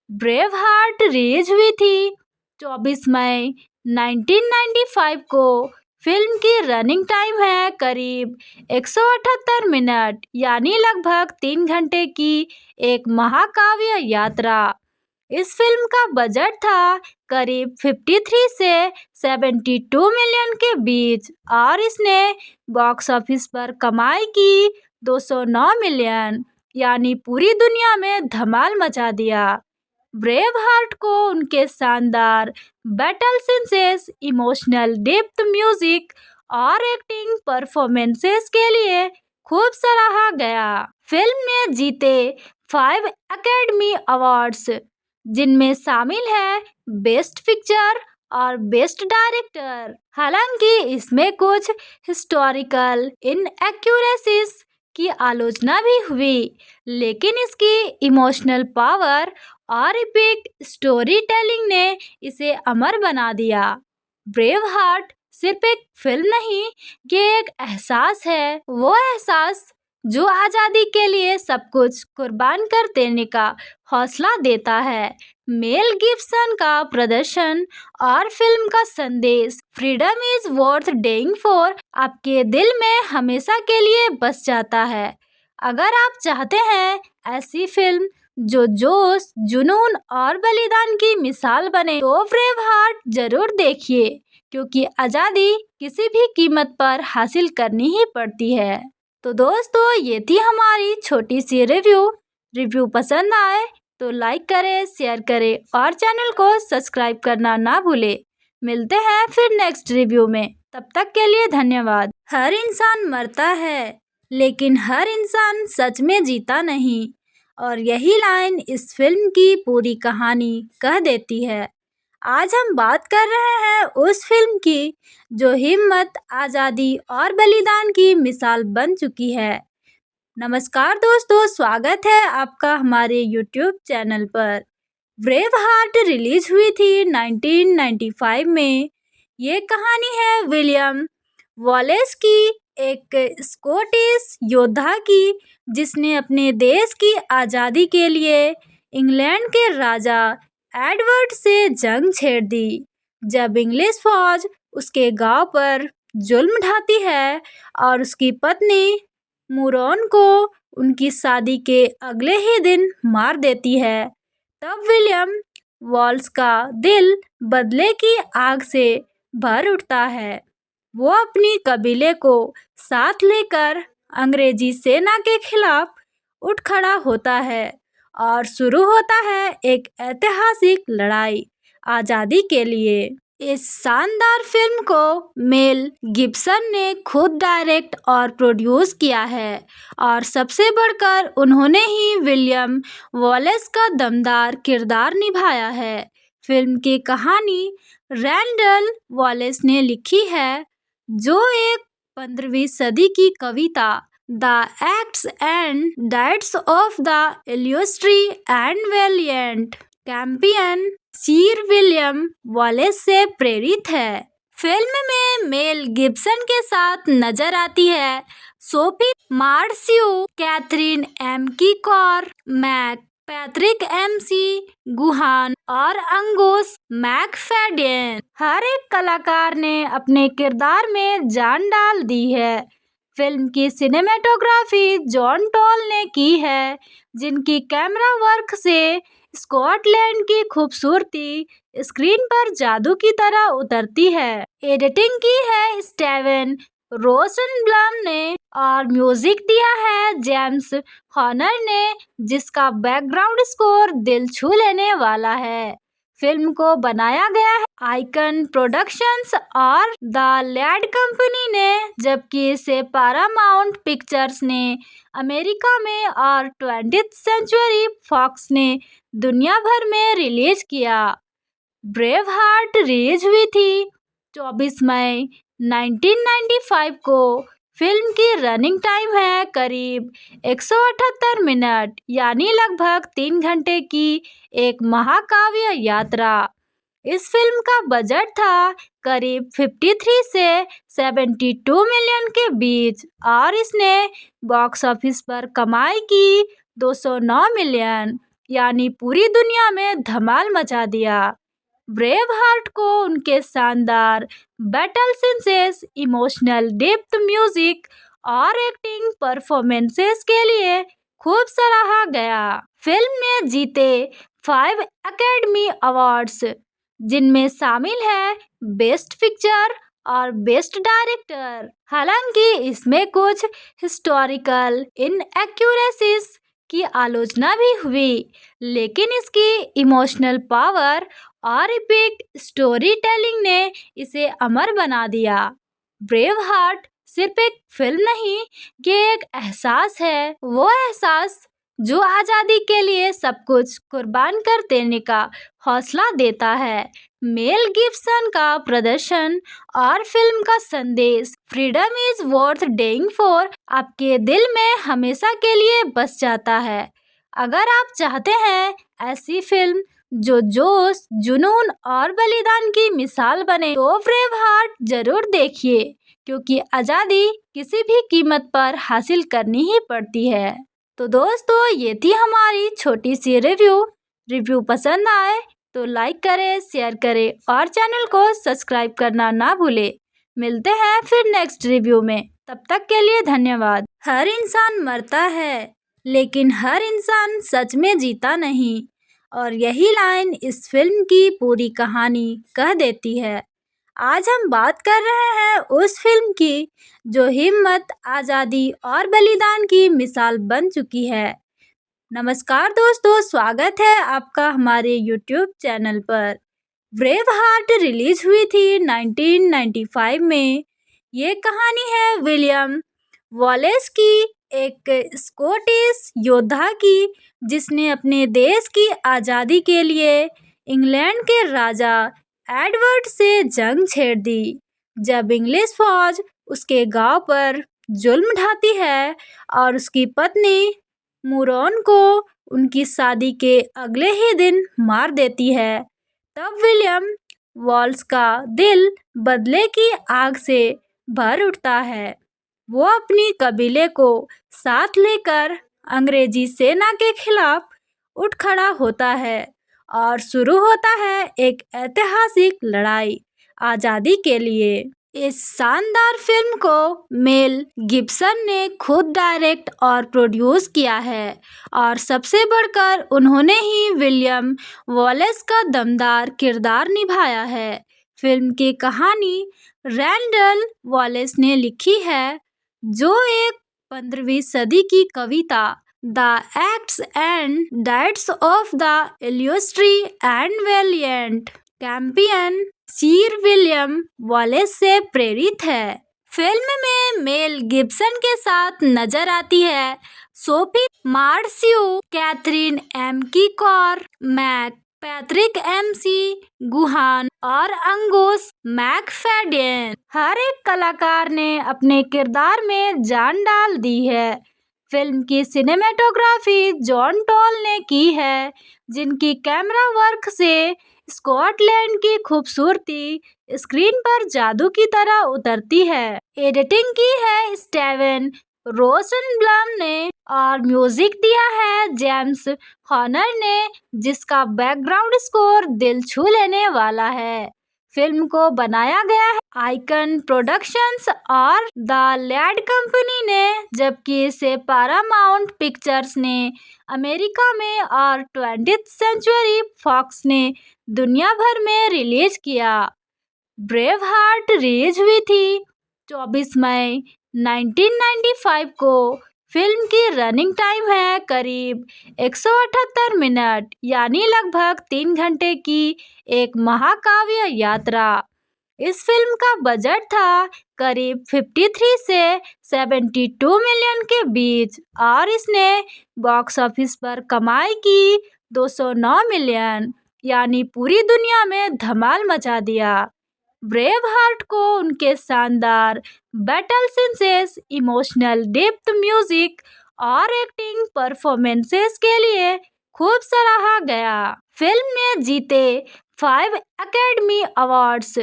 ब्रेव हार्ट रिलीज हुई थी 24 मई 1995 को। फिल्म की रनिंग टाइम है करीब 178 मिनट, यानी लगभग 3 घंटे की एक महाकाव्य यात्रा। इस फिल्म का बजट था करीब 53 से 72 मिलियन के बीच और इसने बॉक्स ऑफिस पर कमाई की 209 मिलियन, यानी पूरी दुनिया में धमाल मचा दिया। ब्रेव हार्ट को उनके शानदार battle scenes, emotional depth, music और एक्टिंग परफॉर्मेंसेस के लिए खूब सराहा गया। फिल्म ने जीते 5 एकेडमी अवार्ड्स, जिनमें शामिल है बेस्ट पिक्चर और बेस्ट डायरेक्टर। हालांकि इसमें कुछ हिस्टोरिकल इनएक्यूरेसीज की आलोचना भी हुई, लेकिन इसकी इमोशनल पावर और एपिक स्टोरी टेलिंग ने इसे अमर बना दिया। ब्रेव हार्ट सिर्फ एक फिल्म नहीं, ये एक एहसास है, वो एहसास जो आज़ादी के लिए सब कुछ कुर्बान कर देने का हौसला देता है। मेल गिब्सन का प्रदर्शन और फिल्म का संदेश फ्रीडम इज वर्थ डेइंग फॉर आपके दिल में हमेशा के लिए बस जाता है। अगर आप चाहते हैं ऐसी फिल्म जो जोश, जुनून और बलिदान की मिसाल बने, तो ब्रेव हार्ट जरूर देखिए, क्योंकि आज़ादी किसी भी कीमत पर हासिल करनी ही पड़ती है। तो दोस्तों, ये थी हमारी छोटी सी रिव्यू पसंद आए तो लाइक करें, शेयर करें और चैनल को सब्सक्राइब करना ना भूलें। मिलते हैं फिर नेक्स्ट रिव्यू में, तब तक के लिए धन्यवाद। हर इंसान मरता है, लेकिन हर इंसान सच में जीता नहीं, और यही लाइन इस फिल्म की पूरी कहानी कह देती है। आज हम बात कर रहे हैं उस फिल्म की जो हिम्मत, आज़ादी और बलिदान की मिसाल बन चुकी है। नमस्कार दोस्तों, स्वागत है आपका हमारे यूट्यूब चैनल पर। ब्रेव हार्ट रिलीज हुई थी 1995 में। ये कहानी है विलियम वॉलेस की, एक स्कॉटिश योद्धा की, जिसने अपने देश की आज़ादी के लिए इंग्लैंड के राजा एडवर्ड से जंग छेड़ दी। जब इंग्लिश फौज उसके गांव पर जुल्म ढाती है और उसकी पत्नी मुरोन को उनकी शादी के अगले ही दिन मार देती है। तब विलियम वॉल्स का दिल बदले की आग से भर उठता है। वो अपनी कबीले को साथ लेकर अंग्रेजी सेना के खिलाफ उठ खड़ा होता है और शुरू होता है एक ऐतिहासिक लड़ाई आज़ादी के लिए। इस शानदार फिल्म को मेल गिब्सन ने खुद डायरेक्ट और प्रोड्यूस किया है और सबसे बढ़कर उन्होंने ही विलियम वॉलेस का दमदार किरदार निभाया है। फिल्म की कहानी रैंडल वॉलेस ने लिखी है, जो एक 15वीं सदी की कविता the acts and deeds of the illustrious and valiant campion sir William Wallace से प्रेरित है। फिल्म में मेल गिब्सन के साथ नजर आती है Sophie Marceau, Catherine McCormack Patrick McGoohan और अंगोस मैकफेडेन। हर एक कलाकार ने अपने किरदार में जान डाल दी है। फिल्म की सिनेमेटोग्राफी जॉन टॉल ने की है, जिनकी कैमरा वर्क से स्कॉटलैंड की खूबसूरती स्क्रीन पर जादू की तरह उतरती है। एडिटिंग की है स्टीवन रोसेनब्लम ने और म्यूजिक दिया है जेम्स हॉर्नर ने, जिसका बैकग्राउंड स्कोर दिल छू लेने वाला है। फिल्म को बनाया गया है आइकन प्रोडक्शंस और द लैड कंपनी ने, जबकि इसे पैरामाउंट पिक्चर्स ने अमेरिका में और 20th सेंचुरी फॉक्स ने दुनिया भर में रिलीज किया। ब्रेव हार्ट रिलीज हुई थी 24 मई 1995 को। फिल्म की रनिंग टाइम है करीब 178 मिनट, यानी लगभग 3 घंटे की एक महाकाव्य यात्रा। इस फिल्म का बजट था करीब 53 से 72 मिलियन के बीच और इसने बॉक्स ऑफिस पर कमाई की 209 मिलियन, यानी पूरी दुनिया में धमाल मचा दिया। ब्रेव हार्ट को उनके शानदार battle scenes, emotional depth, music और एक्टिंग परफॉर्मेंसेस के लिए खूब सराहा गया। फिल्म ने जीते 5 एकेडमी अवार्ड्स, जिनमें शामिल है बेस्ट पिक्चर और बेस्ट डायरेक्टर। हालांकि इसमें कुछ हिस्टोरिकल इनएक्यूरेसीज की आलोचना भी हुई, लेकिन इसकी इमोशनल पावर और एपिक स्टोरी टेलिंग ने इसे अमर बना दिया। ब्रेव हार्ट सिर्फ एक फिल्म नहीं, ये एक एहसास है, वो एहसास जो आज़ादी के लिए सब कुछ कुर्बान कर देने का हौसला देता है। मेल गिब्सन का प्रदर्शन और फिल्म का संदेश फ्रीडम इज वर्थ डेइंग फॉर आपके दिल में हमेशा के लिए बस जाता है। अगर आप चाहते हैं ऐसी फिल्म जो जोश, जुनून और बलिदान की मिसाल बने, तो ब्रेव हार्ट जरूर देखिए, क्योंकि आज़ादी किसी भी कीमत पर हासिल करनी ही पड़ती है। तो दोस्तों, ये थी हमारी छोटी सी रिव्यू पसंद आए तो लाइक करें, शेयर करें और चैनल को सब्सक्राइब करना ना भूलें। मिलते हैं फिर नेक्स्ट रिव्यू में, तब तक के लिए धन्यवाद। हर इंसान मरता है, लेकिन हर इंसान सच में जीता नहीं, और यही लाइन इस फिल्म की पूरी कहानी कह देती है। आज हम बात कर रहे हैं उस फिल्म की जो हिम्मत, आज़ादी और बलिदान की मिसाल बन चुकी है। नमस्कार दोस्तों, स्वागत है आपका हमारे यूट्यूब चैनल पर। ब्रेव हार्ट रिलीज हुई थी 1995 में। ये कहानी है विलियम वॉलेस की, एक स्कॉटिश योद्धा की, जिसने अपने देश की आज़ादी के लिए इंग्लैंड के राजा एडवर्ड से जंग छेड़ दी। जब इंग्लिश फौज उसके गांव पर जुल्म ढाती है और उसकी पत्नी मुरोन को उनकी शादी के अगले ही दिन मार देती है, तब विलियम वॉल्स का दिल बदले की आग से भर उठता है। वो अपनी कबीले को साथ लेकर अंग्रेजी सेना के खिलाफ उठ खड़ा होता है और शुरू होता है एक ऐतिहासिक लड़ाई आज़ादी के लिए। इस शानदार फिल्म को मेल गिब्सन ने खुद डायरेक्ट और प्रोड्यूस किया है और सबसे बढ़कर उन्होंने ही विलियम वॉलेस का दमदार किरदार निभाया है। फिल्म की कहानी रैंडल वॉलेस ने लिखी है, जो एक 15वीं सदी की कविता the acts and deeds of the illustrious and valiant campion sir William Wallace से प्रेरित है। फिल्म में मेल गिब्सन के साथ नजर आती है Sophie Marceau, Catherine McCormack Patrick McGoohan और अंगोस मैकफेडेन। हर एक कलाकार ने अपने किरदार में जान डाल दी है। फिल्म की सिनेमेटोग्राफी जॉन टॉल ने की है, जिनकी कैमरा वर्क से स्कॉटलैंड की खूबसूरती स्क्रीन पर जादू की तरह उतरती है। एडिटिंग की है स्टीवन रोसेनब्लम ने और म्यूजिक दिया है जेम्स हॉर्नर ने, जिसका बैकग्राउंड स्कोर दिल छू लेने वाला है। फिल्म को बनाया गया है आइकन प्रोडक्शंस और द लैड कंपनी ने, जबकि इसे पैरामाउंट पिक्चर्स ने अमेरिका में और 20th सेंचुरी फॉक्स ने दुनिया भर में रिलीज किया। ब्रेव हार्ट रिलीज हुई थी 24 मई 1995 को। फिल्म की रनिंग टाइम है करीब 178 मिनट, यानी लगभग 3 घंटे की एक महाकाव्य यात्रा। इस फिल्म का बजट था करीब 53 से 72 मिलियन के बीच और इसने बॉक्स ऑफिस पर कमाई की 209 मिलियन, यानी पूरी दुनिया में धमाल मचा दिया। ब्रेव हार्ट को उनके शानदार battle scenes, emotional depth, music और एक्टिंग परफॉर्मेंसेस के लिए खूब सराहा गया। फिल्म ने जीते 5 एकेडमी अवार्ड्स,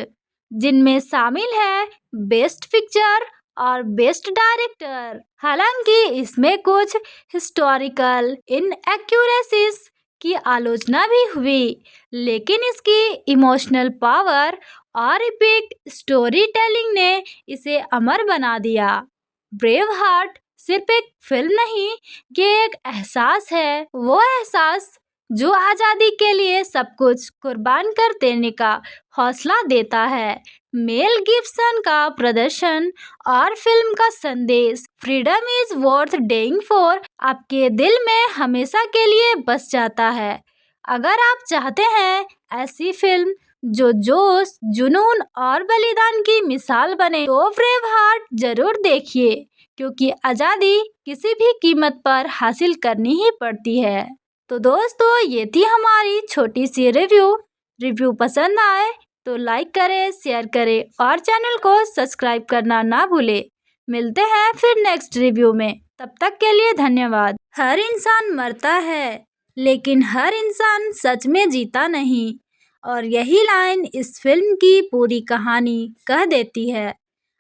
जिनमें शामिल है बेस्ट पिक्चर और बेस्ट डायरेक्टर। हालांकि इसमें कुछ हिस्टोरिकल इनएक्यूरेसीज की आलोचना भी हुई, लेकिन इसकी इमोशनल पावर और इपिक स्टोरी टेलिंग ने इसे अमर बना दिया। ब्रेव हार्ट सिर्फ एक फिल्म नहीं, ये एक एहसास है, वो एहसास जो आज़ादी के लिए सब कुछ कुर्बान कर देने का हौसला देता है। मेल गिब्सन का प्रदर्शन और फिल्म का संदेश फ्रीडम इज वर्थ डेइंग फॉर आपके दिल में हमेशा के लिए बस जाता है। अगर आप चाहते हैं ऐसी फिल्म जो जोश, जुनून और बलिदान की मिसाल बने, तो ब्रेव हार्ट जरूर देखिए, क्योंकि आज़ादी किसी भी कीमत पर हासिल करनी ही पड़ती है। तो दोस्तों, ये थी हमारी छोटी सी रिव्यू पसंद आए तो लाइक करें, शेयर करें और चैनल को सब्सक्राइब करना ना भूलें। मिलते हैं फिर नेक्स्ट रिव्यू में, तब तक के लिए धन्यवाद। हर इंसान मरता है, लेकिन हर इंसान सच में जीता नहीं, और यही लाइन इस फिल्म की पूरी कहानी कह देती है।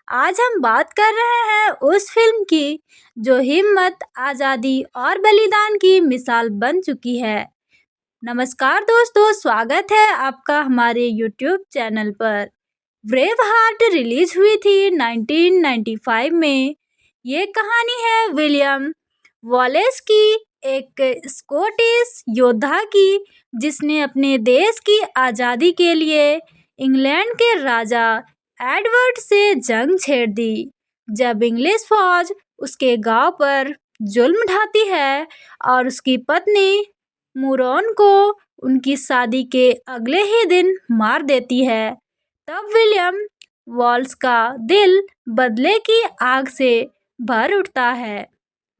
आज हम बात कर रहे हैं उस फिल्म की जो हिम्मत, आज़ादी और बलिदान की मिसाल बन चुकी है। नमस्कार दोस्तों, स्वागत है आपका हमारे YouTube चैनल पर। ब्रेव हार्ट रिलीज हुई थी 1995 में। ये कहानी है विलियम वॉलेस की, एक स्कॉटिश योद्धा की, जिसने अपने देश की आज़ादी के लिए इंग्लैंड के राजा एडवर्ड से जंग छेड़ दी। जब इंग्लिश फौज उसके गांव पर जुल्म ढाती है और उसकी पत्नी मुरोन को उनकी शादी के अगले ही दिन मार देती है, तब विलियम वॉलेस का दिल बदले की आग से भर उठता है।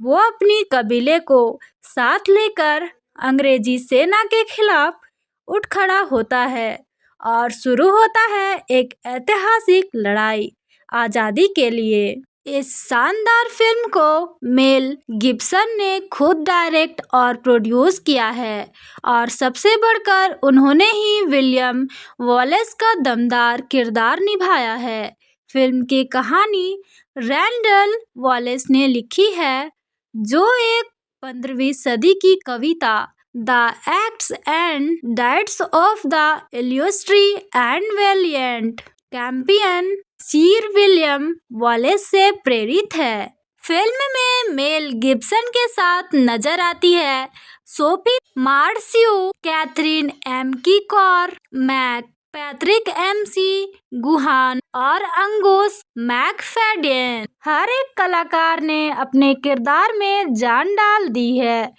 वो अपनी कबीले को साथ लेकर अंग्रेजी सेना के खिलाफ उठ खड़ा होता है और शुरू होता है एक ऐतिहासिक लड़ाई आज़ादी के लिए। इस शानदार फिल्म को मेल गिब्सन ने खुद डायरेक्ट और प्रोड्यूस किया है और सबसे बढ़कर उन्होंने ही विलियम वॉलेस का दमदार किरदार निभाया है। फिल्म की कहानी रैंडल वॉलेस ने लिखी है, जो एक 15वीं सदी की कविता the acts and deeds of the illustrious and valiant campion sir William Wallace से प्रेरित है। फिल्म में मेल गिब्सन के साथ नजर आती है Sophie Marceau, Catherine McCormack Patrick McGoohan और अंगूस मैकफेडेन। हर एक कलाकार ने अपने किरदार में जान डाल दी है।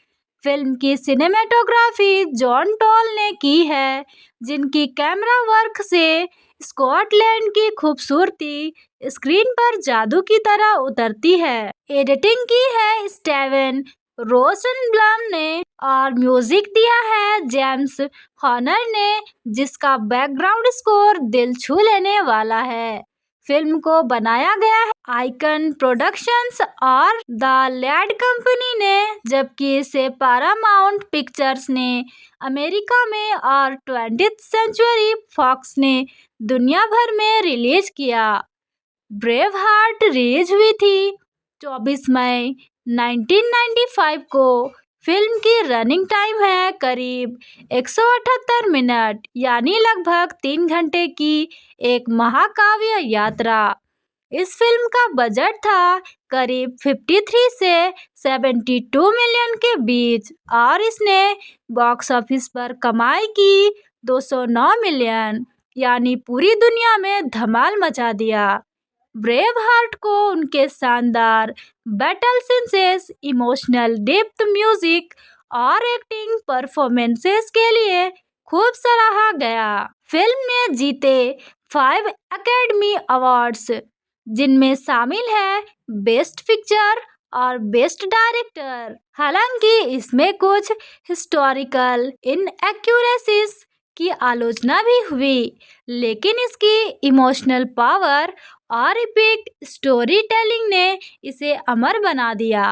फिल्म की सिनेमेटोग्राफी जॉन टॉल ने की है, जिनकी कैमरा वर्क से स्कॉटलैंड की खूबसूरती स्क्रीन पर जादू की तरह उतरती है। एडिटिंग की है स्टीवन रोसेनब्लम ने और म्यूजिक दिया है जेम्स हॉर्नर ने, जिसका बैकग्राउंड स्कोर दिल छू लेने वाला है। फिल्म को बनाया गया है आइकन प्रोडक्शंस और द लैड कंपनी ने, जबकि इसे पैरामाउंट पिक्चर्स ने अमेरिका में और 20th सेंचुरी फॉक्स ने दुनिया भर में रिलीज किया। ब्रेव हार्ट रिलीज हुई थी 24 मई 1995 को। फिल्म की रनिंग टाइम है करीब 178 मिनट, यानी लगभग 3 घंटे की एक महाकाव्य यात्रा। इस फिल्म का बजट था करीब 53 से 72 मिलियन के बीच और इसने बॉक्स ऑफिस पर कमाई की 209 मिलियन, यानी पूरी दुनिया में धमाल मचा दिया। ब्रेव हार्ट को उनके शानदार battle scenes, emotional depth, music और एक्टिंग परफॉर्मेंसेस के लिए खूब सराहा गया। फिल्म ने जीते 5 एकेडमी अवार्ड्स, जिनमें शामिल है बेस्ट पिक्चर और बेस्ट डायरेक्टर। हालांकि इसमें कुछ हिस्टोरिकल इनएक्यूरेसीज की आलोचना भी हुई, लेकिन इसकी इमोशनल पावर और एपिक स्टोरी टेलिंग ने इसे अमर बना दिया।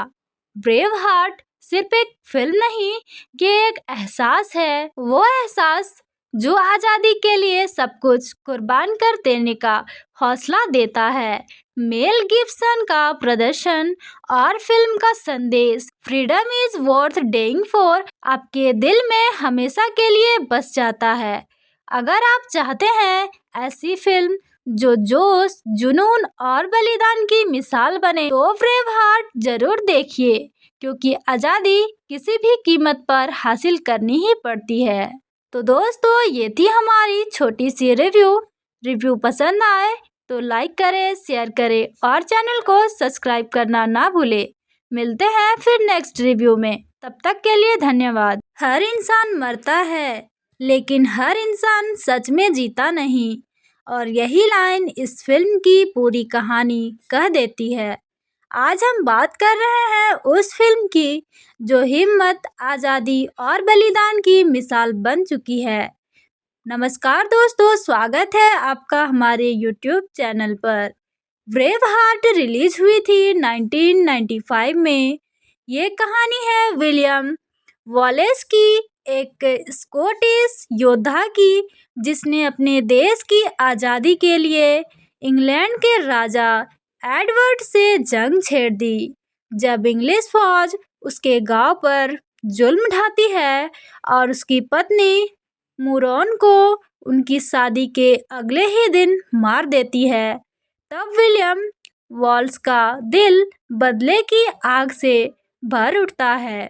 ब्रेव हार्ट सिर्फ एक फिल्म नहीं, ये एक एहसास है, वो एहसास जो आजादी के लिए सब कुछ कुर्बान कर देने का हौसला देता है। मेल गिब्सन का प्रदर्शन और फिल्म का संदेश फ्रीडम इज वर्थ डेइंग फॉर आपके दिल में हमेशा के लिए बस जाता है। अगर आप चाहते हैं ऐसी फिल्म जो जोश, जुनून और बलिदान की मिसाल बने, तो ब्रेव हार्ट जरूर देखिए, क्योंकि आजादी किसी भी कीमत पर हासिल करनी ही पड़ती है। तो दोस्तों, ये थी हमारी छोटी सी रिव्यू पसंद आए तो लाइक करें, शेयर करें और चैनल को सब्सक्राइब करना ना भूलें। मिलते हैं फिर नेक्स्ट रिव्यू में, तब तक के लिए धन्यवाद। हर इंसान मरता है, लेकिन हर इंसान सच में जीता नहीं, और यही लाइन इस फिल्म की पूरी कहानी कह देती है। आज हम बात कर रहे हैं उस फिल्म की जो हिम्मत, आज़ादी और बलिदान की मिसाल बन चुकी है। नमस्कार दोस्तों, स्वागत है आपका हमारे YouTube चैनल पर। ब्रेव हार्ट रिलीज हुई थी 1995 में। ये कहानी है विलियम वॉलेस की, एक स्कॉटिश योद्धा की, जिसने अपने देश की आज़ादी के लिए इंग्लैंड के राजा एडवर्ड से जंग छेड़ दी। जब इंग्लिश फौज उसके गांव पर जुल्म ढाती है और उसकी पत्नी मुरोन को उनकी शादी के अगले ही दिन मार देती है, तब विलियम वॉलेस का दिल बदले की आग से भर उठता है।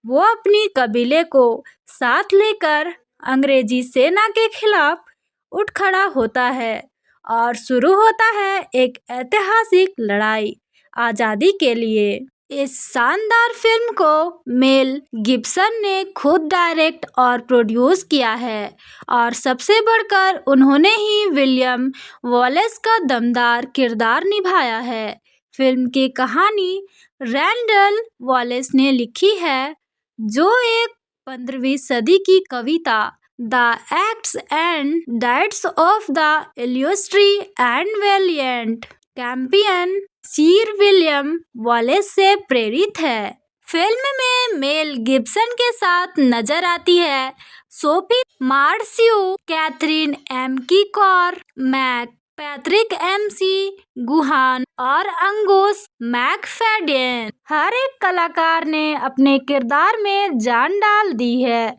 वो अपनी कबीले को साथ लेकर अंग्रेजी सेना के खिलाफ उठ खड़ा होता है और शुरू होता है एक ऐतिहासिक लड़ाई आज़ादी के लिए। इस शानदार फिल्म को मेल गिब्सन ने खुद डायरेक्ट और प्रोड्यूस किया है, और सबसे बढ़कर उन्होंने ही विलियम वॉलेस का दमदार किरदार निभाया है। फिल्म की कहानी रैंडल वॉलेस ने लिखी है, जो एक 15वीं सदी की कविता the acts and deeds of the illustrious and valiant campion sir William Wallace से प्रेरित है। फिल्म में मेल गिब्सन के साथ नजर आती है Sophie Marceau, Catherine McCormack Patrick McGoohan और अंगूस मैकफेडेन। हर एक कलाकार ने अपने किरदार में जान डाल दी है।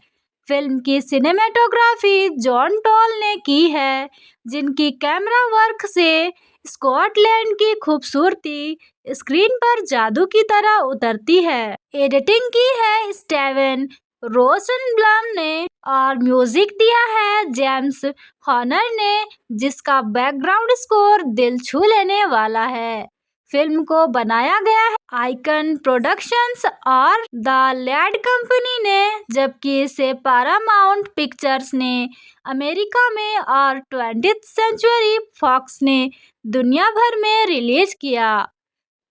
फिल्म की सिनेमेटोग्राफी जॉन टॉल ने की है, जिनकी कैमरा वर्क से स्कॉटलैंड की खूबसूरती स्क्रीन पर जादू की तरह उतरती है। एडिटिंग की है स्टीवन रोसेनब्लम ने और म्यूजिक दिया है जेम्स हॉर्नर ने, जिसका बैकग्राउंड स्कोर दिल छू लेने वाला है। फिल्म को बनाया गया है आइकन प्रोडक्शंस और द लैड कंपनी ने, जबकि इसे पैरामाउंट पिक्चर्स ने अमेरिका में और 20th सेंचुरी फॉक्स ने दुनिया भर में रिलीज किया।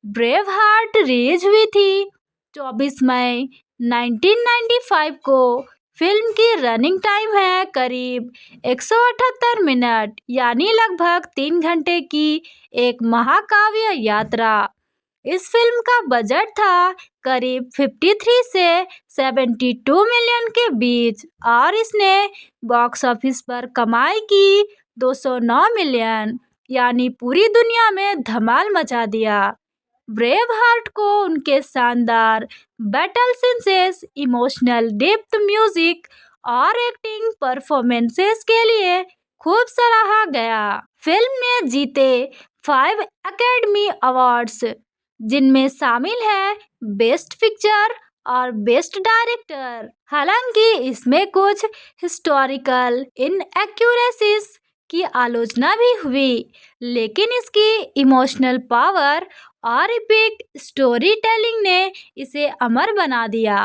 ब्रेव हार्ट रिलीज हुई थी 24 मई 1995 को। फिल्म की रनिंग टाइम है करीब 178 मिनट, यानी लगभग 3 घंटे की एक महाकाव्य यात्रा। इस फिल्म का बजट था करीब 53 से 72 मिलियन के बीच और इसने बॉक्स ऑफिस पर कमाई की 209 मिलियन, यानी पूरी दुनिया में धमाल मचा दिया। ब्रेव हार्ट को उनके शानदार battle scenes, emotional depth, music और एक्टिंग परफॉर्मेंसेस के लिए खूब सराहा गया। फिल्म ने जीते 5 एकेडमी अवार्ड्स, जिनमें शामिल है बेस्ट पिक्चर और बेस्ट डायरेक्टर। हालांकि इसमें कुछ हिस्टोरिकल इनएक्यूरेसीज की आलोचना भी हुई, लेकिन इसकी इमोशनल पावर और इपिक स्टोरी टेलिंग ने इसे अमर बना दिया।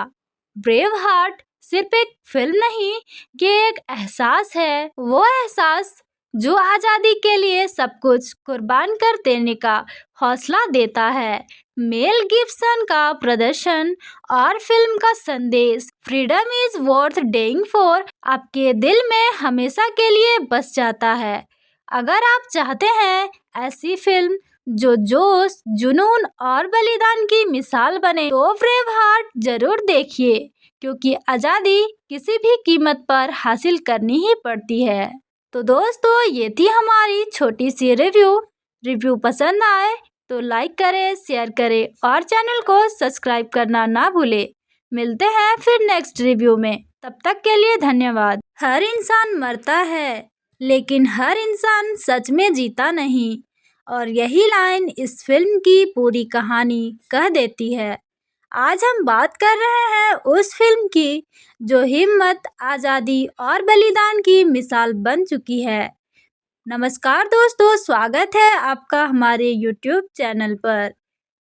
ब्रेव हार्ट सिर्फ एक फिल्म नहीं, ये एक एहसास है, वो एहसास जो आजादी के लिए सब कुछ कुर्बान कर देने का हौसला देता है। मेल गिब्सन का प्रदर्शन और फिल्म का संदेश फ्रीडम इज वर्थ डेइंग फॉर आपके दिल में हमेशा के लिए बस जाता है। अगर आप चाहते हैं ऐसी फिल्म जो जोश, जुनून और बलिदान की मिसाल बने, तो ब्रेव हार्ट जरूर देखिए, क्योंकि आजादी किसी भी कीमत पर हासिल करनी ही पड़ती है। तो दोस्तों, ये थी हमारी छोटी सी रिव्यू पसंद आए तो लाइक करें, शेयर करें और चैनल को सब्सक्राइब करना ना भूलें। मिलते हैं फिर नेक्स्ट रिव्यू में, तब तक के लिए धन्यवाद। हर इंसान मरता है, लेकिन हर इंसान सच में जीता नहीं, और यही लाइन इस फिल्म की पूरी कहानी कह देती है। आज हम बात कर रहे हैं उस फिल्म की जो हिम्मत, आज़ादी और बलिदान की मिसाल बन चुकी है। नमस्कार दोस्तों, स्वागत है आपका हमारे YouTube चैनल पर।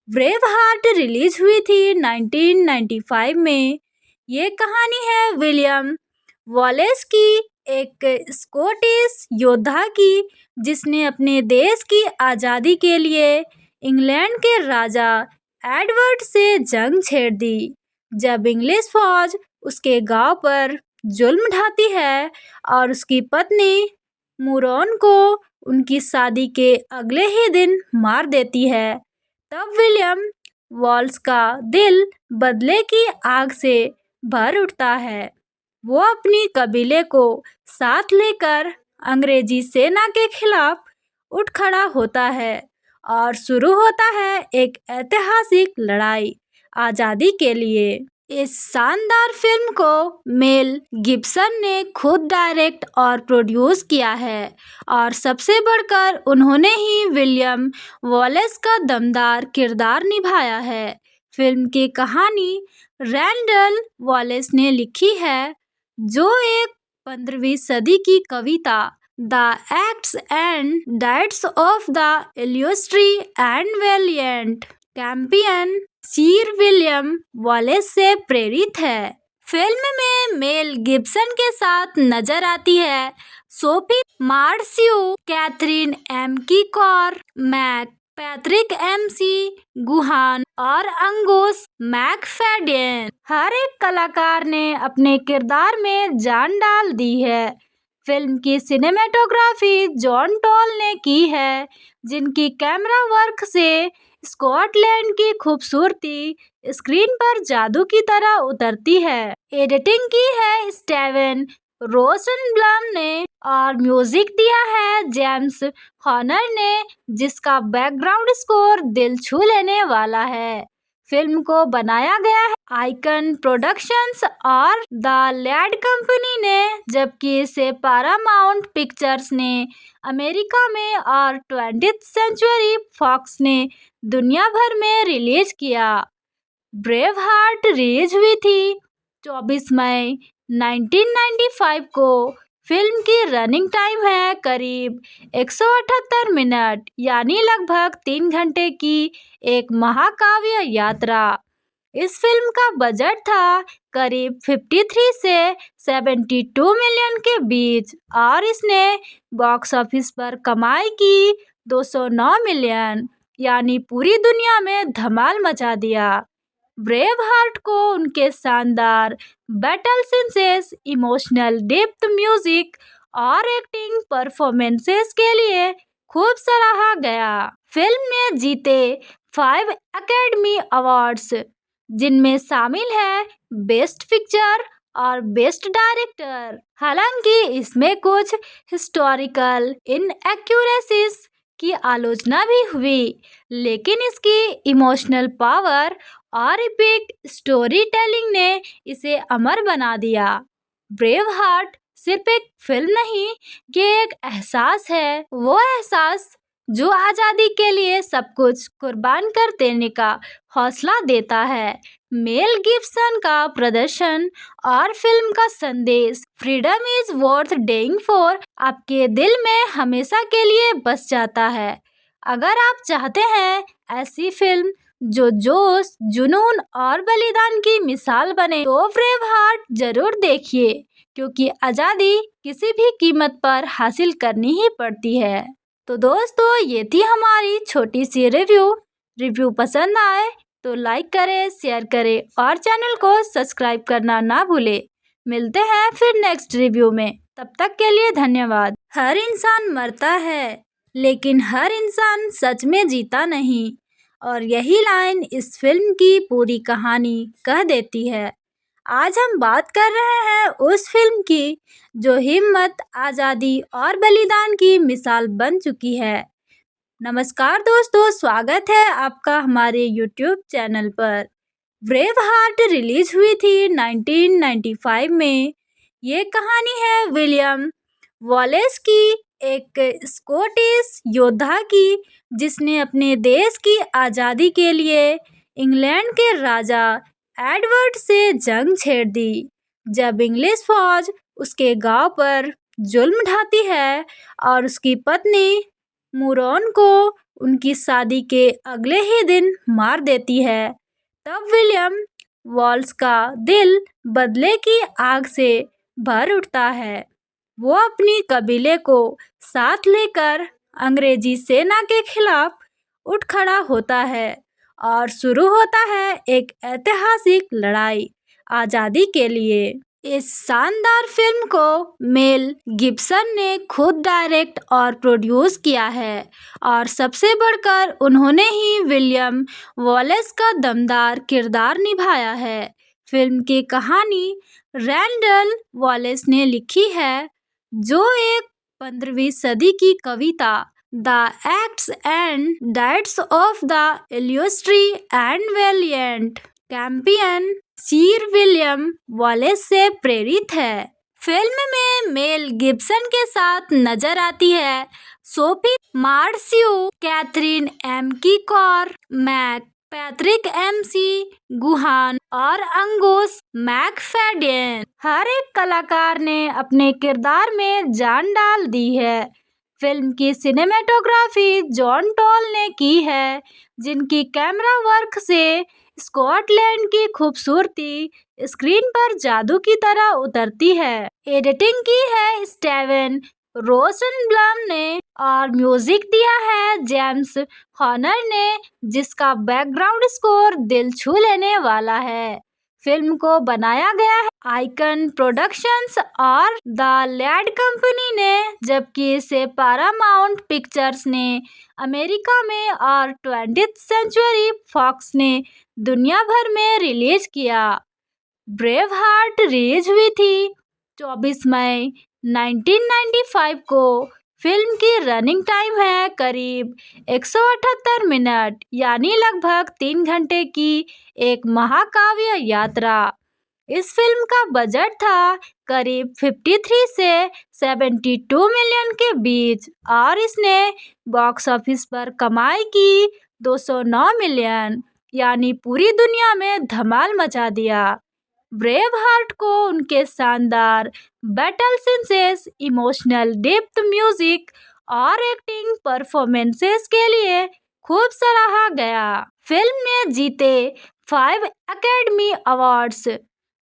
ब्रेव हार्ट रिलीज हुई थी 1995 में। ये कहानी है विलियम वॉलेस की, एक स्कॉटिश योद्धा की, जिसने अपने देश की आज़ादी के लिए इंग्लैंड के राजा एडवर्ड से जंग छेड़ दी। जब इंग्लिश फौज उसके गांव पर जुल्म ढाती है और उसकी पत्नी मुरोन को उनकी शादी के अगले ही दिन मार देती है, तब विलियम वॉल्स का दिल बदले की आग से भर उठता है। वो अपनी कबीले को साथ लेकर अंग्रेजी सेना के खिलाफ उठ खड़ा होता है और शुरू होता है एक ऐतिहासिक लड़ाई आज़ादी के लिए। इस शानदार फिल्म को मेल गिब्सन ने खुद डायरेक्ट और प्रोड्यूस किया है, और सबसे बढ़कर उन्होंने ही विलियम वॉलेस का दमदार किरदार निभाया है। फिल्म की कहानी रैंडल वॉलेस ने लिखी है, जो एक 15वीं सदी की कविता the acts and deeds of the illustrious and valiant campion sir William Wallace से प्रेरित है। फिल्म में मेल गिब्सन के साथ नजर आती है Sophie Marceau, Catherine McCormack Patrick McGoohan और अंगूस मैकफेडेन। हर एक कलाकार ने अपने किरदार में जान डाल दी है। फिल्म की सिनेमेटोग्राफी जॉन टॉल ने की है, जिनकी कैमरा वर्क से स्कॉटलैंड की खूबसूरती स्क्रीन पर जादू की तरह उतरती है। एडिटिंग की है स्टीवन रोसेनब्लम ने और म्यूजिक दिया है जेम्स हॉर्नर ने, जिसका बैकग्राउंड स्कोर दिल छू लेने वाला है। फिल्म को बनाया गया है आइकन प्रोडक्शंस और द लैड कंपनी ने, जबकि इसे पैरामाउंट पिक्चर्स ने अमेरिका में और 20th सेंचुरी फॉक्स ने दुनिया भर में रिलीज किया। ब्रेव हार्ट रिलीज हुई थी 24 मई 1995 को। फिल्म की रनिंग टाइम है करीब 178 मिनट, यानी लगभग 3 घंटे की एक महाकाव्य यात्रा। इस फिल्म का बजट था करीब 53 से 72 मिलियन के बीच और इसने बॉक्स ऑफिस पर कमाई की 209 मिलियन, यानी पूरी दुनिया में धमाल मचा दिया। ब्रेव हार्ट को उनके शानदार battle scenes, emotional depth, music और एक्टिंग परफॉर्मेंसेस के लिए खूब सराहा गया। फिल्म ने जीते 5 एकेडमी अवार्ड्स, जिनमें शामिल है बेस्ट पिक्चर और बेस्ट डायरेक्टर। हालांकि इसमें कुछ हिस्टोरिकल इनएक्यूरेसीज की आलोचना भी हुई, लेकिन इसकी इमोशनल पावर और एपिक स्टोरी टेलिंग ने इसे अमर बना दिया। ब्रेव हार्ट सिर्फ एक फिल्म नहीं, ये एक एहसास है, वो एहसास जो आज़ादी के लिए सब कुछ कुर्बान कर देने का हौसला देता है। मेल गिब्सन का प्रदर्शन और फिल्म का संदेश फ्रीडम इज वर्थ डेइंग फॉर आपके दिल में हमेशा के लिए बस जाता है। अगर आप चाहते हैं ऐसी फिल्म जो जोश, जुनून और बलिदान की मिसाल बने, तो ब्रेव हार्ट जरूर देखिए, क्योंकि आज़ादी किसी भी कीमत पर हासिल करनी ही पड़ती है। तो दोस्तों, ये थी हमारी छोटी सी रिव्यू पसंद आए तो लाइक करें, शेयर करें और चैनल को सब्सक्राइब करना ना भूलें। मिलते हैं फिर नेक्स्ट रिव्यू में, तब तक के लिए धन्यवाद। हर इंसान मरता है, लेकिन हर इंसान सच में जीता नहीं, और यही लाइन इस फिल्म की पूरी कहानी कह देती है। आज हम बात कर रहे हैं उस फिल्म की जो हिम्मत, आज़ादी और बलिदान की मिसाल बन चुकी है। नमस्कार दोस्तों, स्वागत है आपका हमारे YouTube चैनल पर। ब्रेव हार्ट रिलीज हुई थी 1995 में। ये कहानी है विलियम वॉलेस की, एक स्कॉटिश योद्धा की, जिसने अपने देश की आज़ादी के लिए इंग्लैंड के राजा एडवर्ड से जंग छेड़ दी। जब इंग्लिश फौज उसके गांव पर जुल्म ढाती है और उसकी पत्नी मुरोन को उनकी शादी के अगले ही दिन मार देती है, तब विलियम वॉल्स का दिल बदले की आग से भर उठता है। वो अपनी कबीले को साथ लेकर अंग्रेजी सेना के खिलाफ उठ खड़ा होता है और शुरू होता है एक ऐतिहासिक लड़ाई आज़ादी के लिए। इस शानदार फिल्म को मेल गिब्सन ने खुद डायरेक्ट और प्रोड्यूस किया है, और सबसे बढ़कर उन्होंने ही विलियम वॉलेस का दमदार किरदार निभाया है। फिल्म की कहानी रैंडल वॉलेस ने लिखी है, जो एक 15वीं सदी की कविता the acts and deeds of the illustrious and valiant campion sir William Wallace से प्रेरित है। फिल्म में मेल गिब्सन के साथ नजर आती है Sophie Marceau, Catherine McCormack Patrick McGoohan और अंगोस मैकफेडेन। हर एक कलाकार ने अपने किरदार में जान डाल दी है। फिल्म की सिनेमेटोग्राफी जॉन टॉल ने की है, जिनकी कैमरा वर्क से स्कॉटलैंड की खूबसूरती स्क्रीन पर जादू की तरह उतरती है। एडिटिंग की है स्टीवन रोसेनब्लम ने और म्यूजिक दिया है जेम्स हॉर्नर ने, जिसका बैकग्राउंड स्कोर दिल छू लेने वाला है। फिल्म को बनाया गया है आइकन प्रोडक्शंस और द लैड कंपनी ने, जबकि इसे पैरामाउंट पिक्चर्स ने अमेरिका में और 20th सेंचुरी फॉक्स ने दुनिया भर में रिलीज किया। ब्रेव हार्ट रिलीज हुई थी 24 मई 1995 को। फिल्म की रनिंग टाइम है करीब 178 मिनट, यानी लगभग 3 घंटे की एक महाकाव्य यात्रा। इस फिल्म का बजट था करीब 53 से 72 मिलियन के बीच और इसने बॉक्स ऑफिस पर कमाई की 209 मिलियन, यानी पूरी दुनिया में धमाल मचा दिया। ब्रेव हार्ट को उनके शानदार battle scenes, emotional depth, music और एक्टिंग परफॉर्मेंसेस के लिए खूब सराहा गया। फिल्म ने जीते 5 एकेडमी अवार्ड्स,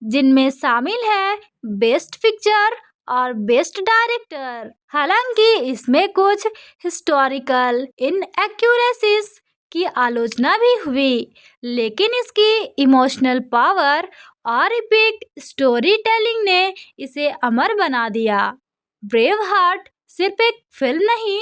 जिनमें शामिल है बेस्ट पिक्चर और बेस्ट डायरेक्टर। हालांकि इसमें कुछ हिस्टोरिकल इनएक्यूरेसीज की आलोचना भी हुई, लेकिन इसकी इमोशनल पावर और एपिक स्टोरी टेलिंग ने इसे अमर बना दिया। ब्रेव हार्ट सिर्फ एक फिल्म नहीं,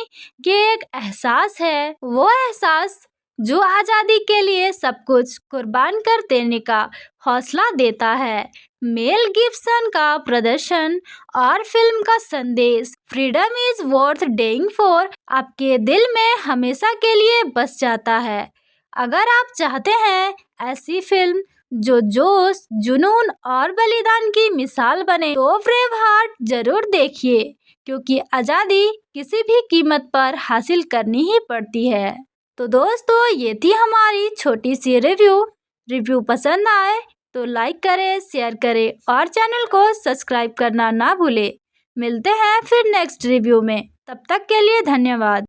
ये एक एहसास है, वो एहसास जो आज़ादी के लिए सब कुछ कुर्बान कर देने का हौसला देता है। मेल गिब्सन का प्रदर्शन और फिल्म का संदेश फ्रीडम इज वर्थ डेइंग फॉर आपके दिल में हमेशा के लिए बस जाता है। अगर आप चाहते हैं ऐसी फिल्म जो जोश, जुनून और बलिदान की मिसाल बने, तो ब्रेव हार्ट जरूर देखिए, क्योंकि आज़ादी किसी भी कीमत पर हासिल करनी ही पड़ती है। तो दोस्तों, ये थी हमारी छोटी सी रिव्यू पसंद आए तो लाइक करें, शेयर करें और चैनल को सब्सक्राइब करना ना भूलें। मिलते हैं फिर नेक्स्ट रिव्यू में, तब तक के लिए धन्यवाद।